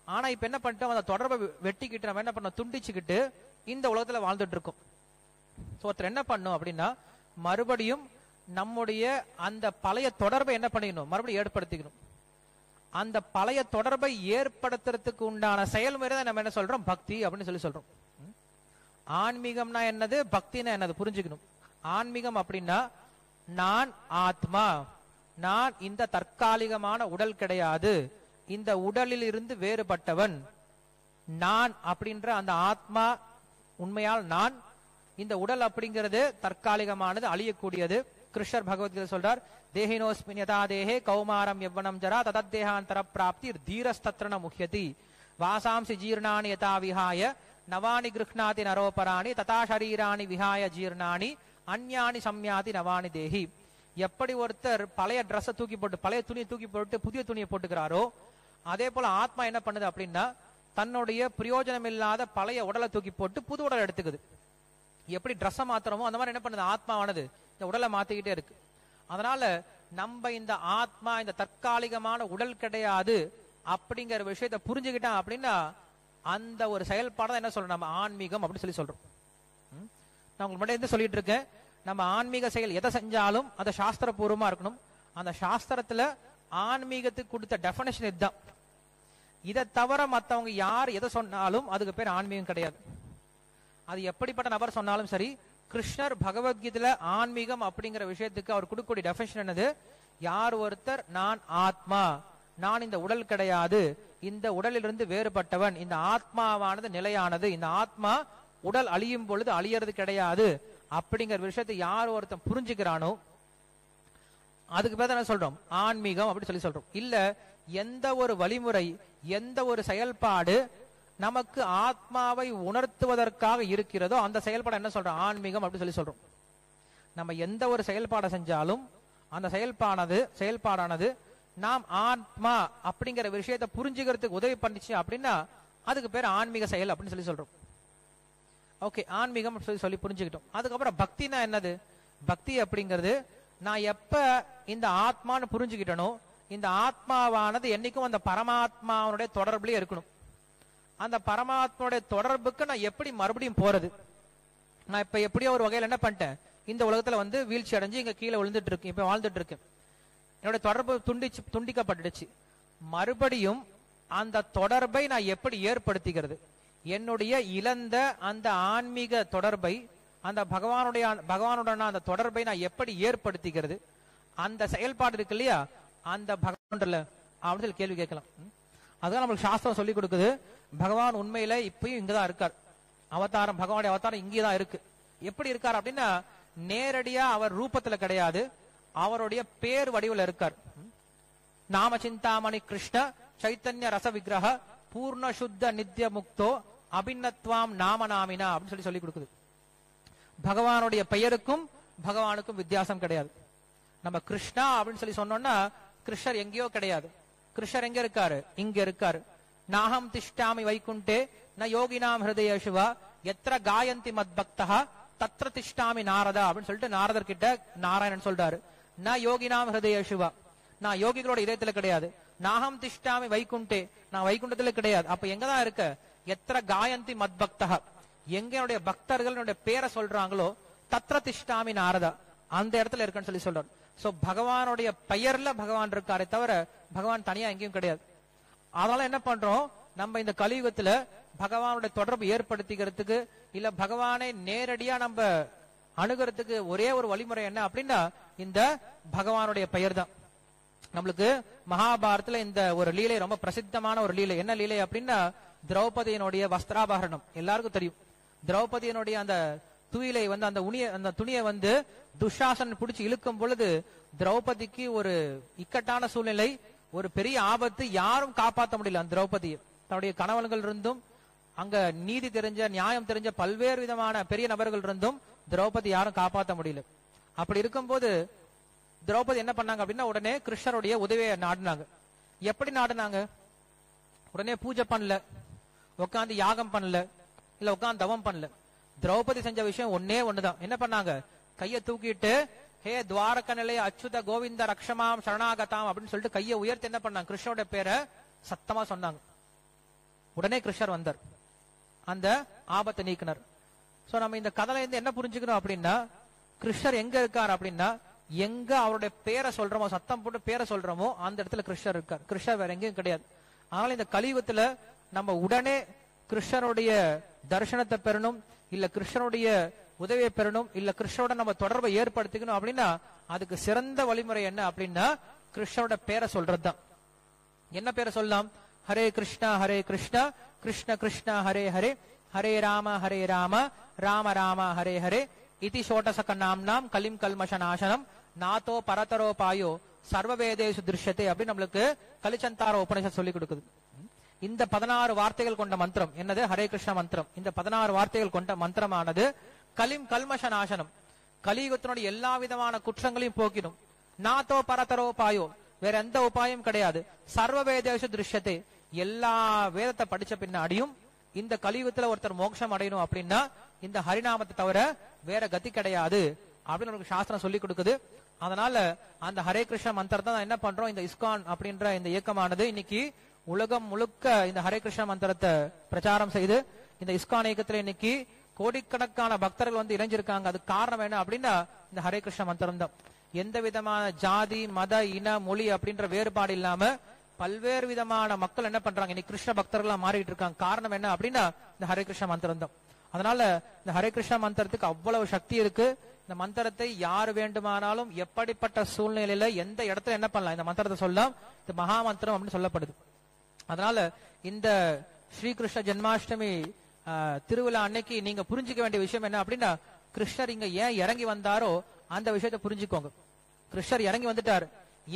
ஆனா இப்ப என்ன பண்ணிட்டோம், அந்த தொடர்பை வெட்டிக்கிட்டு நம்ம என்ன பண்ணோம், துண்டிச்சுக்கிட்டு இந்த உலகத்துல வாழ்ந்துட்டு இருக்கோம். ஒருத்தர் என்ன பண்ணும் அப்படின்னா மறுபடியும் நம்முடைய அந்த பழைய தொடர்பை என்ன பண்ணிக்கணும், மறுபடியும் ஏற்படுத்திக்கணும். அந்த பழைய தொடர்பை ஏற்படுத்துறதுக்கு உண்டான செயல்முறை தான் நம்ம என்ன சொல்றோம், பக்தி அப்படின்னு சொல்லி சொல்றோம். ஆன்மீகம்னா என்னது, பக்தினா என்னது புரிஞ்சுக்கணும். ஆன்மீகம் அப்படின்னா நான் ஆத்மா, நான் இந்த தற்காலிகமான உடல் கிடையாது, இந்த உடலில் இருந்து வேறுபட்டவன் நான் அப்படின்ற அந்த ஆத்மா உண்மையால் நான். இந்த உடல் அப்படிங்கிறது தற்காலிகமானது, அழியக்கூடியது. கிருஷ்ணர் பகவத்கீதை சொல்றார், தேஹினோஸ்மின் யதா தேஹே கௌமாரம் யவ்வனம் ஜரா ததத்தேஹாந்தர பிராப்தி தீரஸ்தத்ர ந முஹ்யதி வாசாம்சி ஜீர்ணானி யதா விஹாய நவானி கிருஹ்ணாதி நரோபராணி ததா ஷரீராணி விஹாய ஜீர்ணானி அந்யானி சம்யாதி நவானி தேஹி. எப்படி ஒருத்தர் பழைய ட்ரெஸ்ஸை தூக்கி போட்டு, பழைய துணியை தூக்கி போட்டு புதிய துணியை போட்டுக்கிறாரோ, அதே போல ஆத்மா என்ன பண்ணுது அப்படின்னா தன்னுடைய பிரயோஜனம் இல்லாத பழைய உடலை தூக்கி போட்டு புது உடலை எடுத்துக்குது. எப்படி ட்ரெஸ்ஸை மாத்திரமோ அந்த மாதிரி என்ன பண்ணுது, ஆத்மாவானது இந்த உடலை மாத்திக்கிட்டே இருக்கு. அதனால நம்ம இந்த ஆத்மா இந்த தற்காலிகமான உடல் கிடையாது அப்படிங்கிற விஷயத்தை புரிஞ்சுக்கிட்டான் அப்படின்னா அந்த ஒரு செயல்பாடு என்ன சொல்றோம், நம்ம ஆன்மீகம் அப்படின்னு சொல்லி சொல்றோம். நான் உங்களுக்கு முன்னாடி சொல்லிட்டு இருக்கேன், நம்ம ஆன்மீக செயல் எதை செஞ்சாலும் அதை சாஸ்திரபூர்வமா இருக்கணும். அந்த சாஸ்திரத்துல ஆன்மீகத்துக்கு கொடுத்த டெபினேஷன் இதுதான். இதை தவிர மற்றவங்க யார் எதை சொன்னாலும் அதுக்கு பேர் ஆன்மீகம் கிடையாது. அது எப்படிப்பட்ட நபர் சொன்னாலும் சரி. கிருஷ்ணர் பகவத்கீதையில ஆன்மீகம் அப்படிங்கிற விஷயத்துக்கு அவர் கொடுக்கக்கூடிய டெபினேஷன் என்னது, யார் ஒருத்தர் நான் ஆத்மா, நான் இந்த உடல் கிடையாது, இந்த உடலிலிருந்து வேறுபட்டவன், இந்த ஆத்மாவானது நிலையானது, இந்த ஆத்மா உடல் அழியும் பொழுது அழியறது கிடையாது அப்படிங்கிற விஷயத்தை யார் ஒருத்தன் புரிஞ்சுக்கிறானோ அதுக்கு பேர் என்ன சொல்றோம், ஆன்மீகம் அப்படி சொல்லி சொல்றோம். இல்ல எந்த ஒரு வழிமுறை, எந்த ஒரு செயல்பாடு நமக்கு ஆத்மாவை உணர்த்துவதற்காக இருக்கிறதோ அந்த செயல்பாடு என்ன சொல்றோம், ஆன்மீகம் அப்படி சொல்லி சொல்றோம். நம்ம எந்த ஒரு செயல்பாடை செஞ்சாலும் அந்த செயல்பாடானது நாம் ஆத்மா அப்படிங்கிற விஷயத்தை புரிஞ்சுக்கிறதுக்கு உதவி பண்ணிச்சு அப்படின்னா அதுக்கு பேர் ஆன்மீக செயல் அப்படின்னு சொல்லி சொல்றோம். ஓகே, ஆன்மீகம் சொல்லி புரிஞ்சுக்கிட்டோம். அதுக்கப்புறம் பக்தினா என்னது, பக்தி அப்படிங்கிறது நான் எப்ப இந்த ஆத்மான்னு புரிஞ்சுக்கிட்டனோ இந்த ஆத்மாவானது என்னைக்கும் அந்த பரமாத்மாவுடைய தொடர்புலயே இருக்கணும். அந்த பரமாத்மாவுடைய தொடர்புக்கு நான் எப்படி மறுபடியும் போறது, நான் இப்ப எப்படியோ ஒரு வகையில் என்ன பண்ணிட்டேன், இந்த உலகத்துல வந்து வீழ்ச்சி அடைஞ்சு இங்க கீழே விழுந்துட்டு இருக்கு, இப்ப வாழ்ந்துட்டு இருக்கேன், என்னுடைய தொடர்பு துண்டிக்கப்பட்டுடுச்சு. மறுபடியும் அந்த தொடர்பை நான் எப்படி ஏற்படுத்திக்கிறது, என்னுடைய இழந்த அந்த ஆன்மீக தொடர்பை, அந்த பகவானுடன் அந்த தொடர்பை நான் எப்படி ஏற்படுத்திக்கிறது, அந்த செயல்பாடு இருக்கு இல்லையா, அந்த பகவான்ல அப்படின்னு சொல்லி கேள்வி கேட்கலாம். அதுதான் நம்மளுக்கு சாஸ்திரம் சொல்லி கொடுக்குது. பகவான் உண்மையில இப்பயும் இங்கதான் இருக்கார், அவதாரம், பகவானுடைய அவதாரம் இங்கேதான் இருக்கு. எப்படி இருக்கார் அப்படின்னா நேரடியா அவர் ரூபத்துல கிடையாது, அவருடைய பேர் வடிவில் இருக்கார். நாம சிந்தாமணி கிருஷ்ண சைத்தன்ய ரச விக்கிரக பூர்ண சுத்த நித்திய முக்தோ அபிநத்வாம் நாம நாமினா அப்படின்னு சொல்லி கொடுக்குது. பகவானுடைய பெயருக்கும் பகவானுக்கும் வித்தியாசம் கிடையாது. நம்ம கிருஷ்ணா அப்படின்னு சொல்லி சொன்னோம்னா கிருஷ்ணர் எங்கேயோ கிடையாது. கிருஷ்ணர் எங்க இருக்காரு, இங்க இருக்காரு. நாகம் திஷ்டாமி வைகுண்டே ந யோகினாம் ஹிருதய சிவா எத்திர காயந்தி மத் பக்தா தத்ர திஷ்டாமி நாரதா அப்படின்னு சொல்லிட்டு நாரதர் கிட்ட நாராயணன் சொல்றாரு. ந யோகினாம் ஹிருதய சிவா, நான் யோகிகளோட இதயத்துல கிடையாது. நாகம் திஷ்டாமி வைகுண்டே, நான் வைகுண்டத்துல கிடையாது. அப்ப எங்கதான் இருக்க, எத்திர காயந்தி மத் பக்தா, எங்க என்னுடைய பக்தர்கள் என்னுடைய பேரை சொல்றாங்களோ தத்ர திஷ்டாமி நாரதா, அந்த இடத்துல இருக்குன்னு சொல்லி சொல்றாரு. சோ பகவானுடைய பெயர்ல பகவான் இருக்காரே தவிர பகவான் தனியா எங்கேயும் கிடையாது. அதனால என்ன பண்றோம், நம்ம இந்த கலியுகத்துல பகவானுடைய தொடர்பு ஏற்படுத்திக்கிறதுக்கு இல்ல பகவானை நேரடியா நம்ம அணுகிறதுக்கு ஒரே ஒரு வழிமுறை என்ன அப்படின்னா இந்த பகவானுடைய பெயர் தான். நம்மளுக்கு மகாபாரதத்துல இந்த ஒரு லீலை ரொம்ப பிரசித்தமான ஒரு லீலை. என்ன லீலை அப்படின்னா திரௌபதியினுடைய வஸ்திராபரணம் எல்லாருக்கும் தெரியும். திரௌபதியினுடைய அந்த துயிலை வந்து அந்த துணியை வந்து துஷாசன் பிடிச்சு இழுக்கும் பொழுது திரௌபதிக்கு ஒரு இக்கட்டான சூழ்நிலை, ஒரு பெரிய ஆபத்து, யாரும் காப்பாற்ற முடியல. அந்த திரௌபதி தன்னுடைய கணவன்கள் இருந்தும் அங்க நீதி தெரிஞ்ச நியாயம் தெரிஞ்ச பல்வேறு விதமான பெரிய நபர்கள் இருந்தும் திரௌபதி யாரும் காப்பாற்ற முடியல. அப்படி இருக்கும்போது திரௌபதி என்ன பண்ணாங்க அப்படின்னா உடனே கிருஷ்ணருடைய உதவியை நாடினாங்க. எப்படி நாடினாங்க, உடனே பூஜை பண்ணல, உட்காந்து யாகம் பண்ணல, இல்ல உட்காந்து தவம் பண்ணல. திரௌபதி செஞ்ச விஷயம் ஒன்னே ஒண்ணுதான். என்ன பண்ணாங்க, கையை தூக்கிட்டு ஹே துவாரக நிலைய அச்சுத கோவிந்த ரக்ஷமாம் சரணாகதாம் அப்படின்னு சொல்லிட்டு கையை உயர்த்தி என்ன பண்ணாங்க, கிருஷ்ணோட பேரை சத்தமா சொன்னாங்க. உடனே கிருஷ்ணர் வந்தார், அந்த ஆபத்தை நீக்கினார். சோ நம்ம இந்த கதையில இருந்து என்ன புரிஞ்சுக்கணும் அப்படின்னா கிருஷ்ணர் எங்க இருக்கார் அப்படின்னா எங்க அவருடைய பேரை சொல்றோமோ, சத்தம் போட்டு பேரை சொல்றோமோ, அந்த இடத்துல கிருஷ்ணர் இருக்கார். கிருஷ்ணர் வேற எங்கேயும் கிடையாது. அதனால இந்த கலியுகத்துல நம்ம உடனே கிருஷ்ணருடைய தரிசனத்தை பெறணும், இல்ல கிருஷ்ணனுடைய உதவியை பெறணும், இல்ல கிருஷ்ணரோட நம்ம தொடர்பை ஏற்படுத்திக்கணும் அப்படின்னா அதுக்கு சிறந்த வழிமுறை என்ன அப்படின்னா கிருஷ்ணரோட பேரை சொல்றதுதான். என்ன பேரை சொல்லலாம்? ஹரே கிருஷ்ணா கிருஷ்ண கிருஷ்ண ஹரே ஹரே, ஹரே ராம ராம ராம ஹரே ஹரே, இதி சோட்டசக நாம்னாம் கலிம் கல்மஷ நாசனம் நாதோ பரதரோ பாயோ சர்வவேதேஷு திருஷ்யத்தை அப்படின்னு நம்மளுக்கு கலிச்சந்தார உபநிஷத் சொல்லி கொடுக்குது. இந்த 16 வார்த்தைகள் கொண்ட மந்திரம் என்னது? ஹரே கிருஷ்ண மந்திரம். இந்த 16 வார்த்தைகள் கொண்ட மந்திரமானது கலிம் கல்மஷ நாசனம், கலியுகத்தினுடைய எல்லா விதமான குற்றங்களையும் போக்கிடும். நாதோ பரதரோ பாயோ, வேற எந்த உபாயம் கிடையாது. சர்வவேதேஷு திருஷ்யத்தை, எல்லா வேதத்தை படிச்ச பின்னாடியும் இந்த கலியுகத்துல ஒருத்தர் மோட்சம் அடையணும் அப்படின்னா இந்த ஹரிநாமத்தை தவிர வேற கதி கிடையாது அப்படின்னு நமக்கு சாஸ்திரம் சொல்லி கொடுக்குது. அதனால அந்த ஹரே கிருஷ்ண மந்திரத்தை தான் என்ன பண்றோம், இந்த இஸ்கான் அப்படின்ற இந்த இயக்கமானது இன்னைக்கு உலகம் முழுக்க இந்த ஹரே கிருஷ்ண மந்திரத்தை பிரச்சாரம் செய்து இந்த இஸ்கான் இயக்கத்துல இன்னைக்கு கோடிக்கணக்கான பக்தர்கள் வந்து இணைஞ்சிருக்காங்க. அதுக்கு காரணம் என்ன அப்படின்னா இந்த ஹரே கிருஷ்ண மந்திரம் தான். எந்த விதமான ஜாதி மத இன மொழி அப்படின்ற வேறுபாடு இல்லாம பல்வேறு விதமான மக்கள் என்ன பண்றாங்க, இன்னைக்கு கிருஷ்ண பக்தர்களா மாறிட்டு இருக்காங்க. காரணம் என்ன அப்படின்னா இந்த ஹரே கிருஷ்ண மந்திரம் தான். அதனால இந்த ஹரே கிருஷ்ண மந்திரத்துக்கு அவ்வளவு சக்தி இருக்கு. இந்த மந்திரத்தை யார் வேண்டுமானாலும் எப்படிப்பட்ட சூழ்நிலையில எந்த இடத்துல என்ன பண்ணலாம், இந்த மந்திரத்தை சொல்லலாம். இது மகா மந்திரம் அப்படின்னு சொல்லப்படுது. அதனால இந்த ஸ்ரீகிருஷ்ண ஜென்மாஷ்டமி திருவிழா அன்னைக்கு நீங்க புரிஞ்சுக்க வேண்டிய விஷயம் என்ன அப்படின்னா கிருஷ்ணர் இங்க ஏன் இறங்கி வந்தாரோ அந்த விஷயத்தை புரிஞ்சுக்கோங்க. கிருஷ்ணர் இறங்கி வந்துட்டாரு,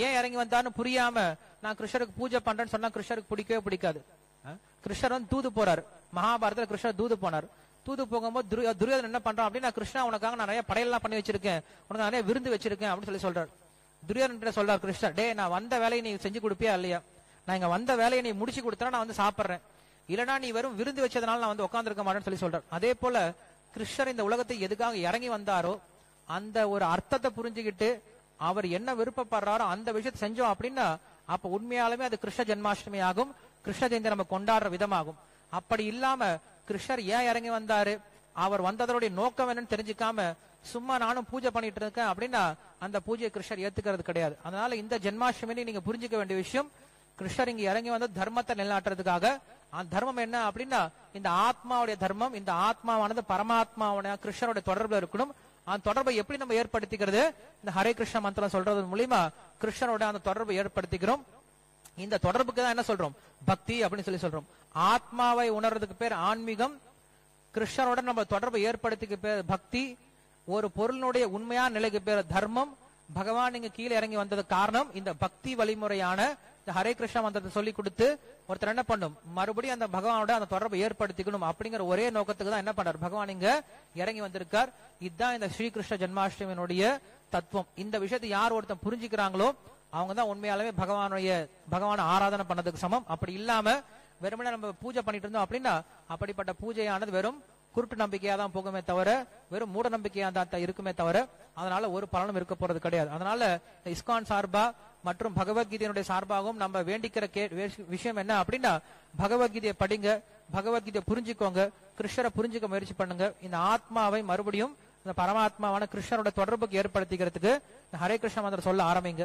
ஏன் இறங்கி வந்தாருன்னு புரியாம நான் கிருஷ்ணருக்கு பூஜை பண்றேன்னு சொன்னா கிருஷ்ணருக்கு பிடிக்கவே பிடிக்காது. கிருஷ்ணர் வந்து தூது போறாரு. மகாபாரதத்துல கிருஷ்ணர் தூது போனார். தூது போகும்போது துரியோதனன் என்ன பண்றான் அப்படின்னா கிருஷ்ணா உனக்காக நான் நிறைய படையெல்லாம் பண்ணி வச்சிருக்கேன், உனக்கு நிறைய விருந்து வச்சிருக்கேன் அப்படின்னு சொல்றாரு. துரியோதனன் சொல்றாரு கிருஷ்ணர், டே நான் வந்த வேலையை நீ செஞ்சு கொடுப்பியா இல்லையா? நான் இங்க வந்த வேலையை நீ முடிச்சு கொடுத்தா நான் வந்து சாப்பிடுறேன், இல்லனா நீ வெறும் விருந்து வச்சதுனால நான் வந்து உட்கார்ந்து இருக்க மாட்டேன்னு சொல்றாரு. அதே போல கிருஷ்ணர் இந்த உலகத்தை எதுக்காக இறங்கி வந்தாரோ அந்த ஒரு அர்த்தத்தை புரிஞ்சுக்கிட்டு அவர் என்ன விருப்பப்படுறாரோ அந்த விஷயத்தை செஞ்சோம் அப்படின்னா அப்ப உண்மையாலுமே அது கிருஷ்ண ஜென்மாஷ்டமி ஆகும், கிருஷ்ண ஜெயந்தி நம்ம கொண்டாடுற விதமாகும். அப்படி இல்லாம கிருஷ்ணர் ஏன் இறங்கி வந்தாரு, அவர் வந்ததனுடைய நோக்கம் என்னன்னு தெரிஞ்சுக்காம சும்மா நானும் பூஜை பண்ணிட்டு இருக்கேன் அப்படின்னா அந்த பூஜையை கிருஷ்ணர் ஏத்துக்கிறது கிடையாது. அதனால இந்த ஜென்மாஷ்டமி நீங்க புரிஞ்சுக்க வேண்டிய விஷயம், கிருஷ்ணர் இங்க இறங்கி வந்து தர்மத்தை நிலைநாட்டுறதுக்காக. அந்த தர்மம் என்ன அப்படின்னா இந்த ஆத்மாவுடைய தர்மம், இந்த ஆத்மாவானது பரமாத்மாவுடைய கிருஷ்ணருடைய தொடர்புல இருக்கணும். அந்த தொடர்பை எப்படி நம்ம ஏற்படுத்திக்கிறது, இந்த ஹரே கிருஷ்ண மந்திரம் சொல்றது மூலியமா கிருஷ்ணரோட அந்த தொடர்பை ஏற்படுத்திக்கிறோம். இந்த தொடர்புக்கு தான் என்ன சொல்றோம், பக்தி அப்படின்னு சொல்லி சொல்றோம். ஆத்மாவை உணர்றதுக்கு பேர் ஆன்மீகம், கிருஷ்ணரோட நம்ம தொடர்பை ஏற்படுத்திக்க பேர் பக்தி, ஒரு பொருளினுடைய உண்மையான நிலைக்கு பேர் தர்மம். பகவான் இங்க கீழே இறங்கி வந்தது காரணம் இந்த பக்தி வழிமுறையான இந்த ஹரே கிருஷ்ண மந்திரத்தை சொல்லி கொடுத்து ஒருத்தர் என்ன பண்ணும், மறுபடியும் அந்த பகவானோட அந்த தொடர்பை ஏற்படுத்திக்கணும் அப்படிங்கிற ஒரே நோக்கத்துக்கு தான் என்ன பண்றாரு, பகவான் இங்க இறங்கி வந்திருக்கார். இதுதான் இந்த ஸ்ரீகிருஷ்ண ஜென்மாஷ்டமியினுடைய தத்துவம். இந்த விஷயத்தை யார் ஒருத்தன் புரிஞ்சுக்கிறாங்களோ அவங்க தான் உண்மையாலுமே பகவான ஆராதனை பண்ணதுக்கு சமம். அப்படி இல்லாம வெறுமனே நம்ம பூஜை பண்ணிட்டு இருந்தோம் அப்படின்னா அப்படிப்பட்ட பூஜையானது வெறும் குருட்டு நம்பிக்கையா தான் போகுமே தவிர வெறும் மூட நம்பிக்கையா தான் இருக்குமே தவிர அதனால ஒரு பலனும் இருக்க போறது கிடையாது. அதனால இஸ்கான் சார்பா மற்றும் பகவத்கீதையினுடைய சார்பாகவும் நம்ம வேண்டிக்கிற விஷயம் என்ன அப்படின்னா பகவத்கீதையை படிங்க, பகவத்கீதையை புரிஞ்சுக்கோங்க, கிருஷ்ணரை புரிஞ்சுக்க முயற்சி பண்ணுங்க. இந்த ஆத்மாவை மறுபடியும் இந்த பரமாத்மாவான கிருஷ்ணரோட தொடர்புக்கு ஏற்படுத்திக்கிறதுக்கு ஹரே கிருஷ்ண மந்திரம் சொல்ல ஆரம்பிங்க.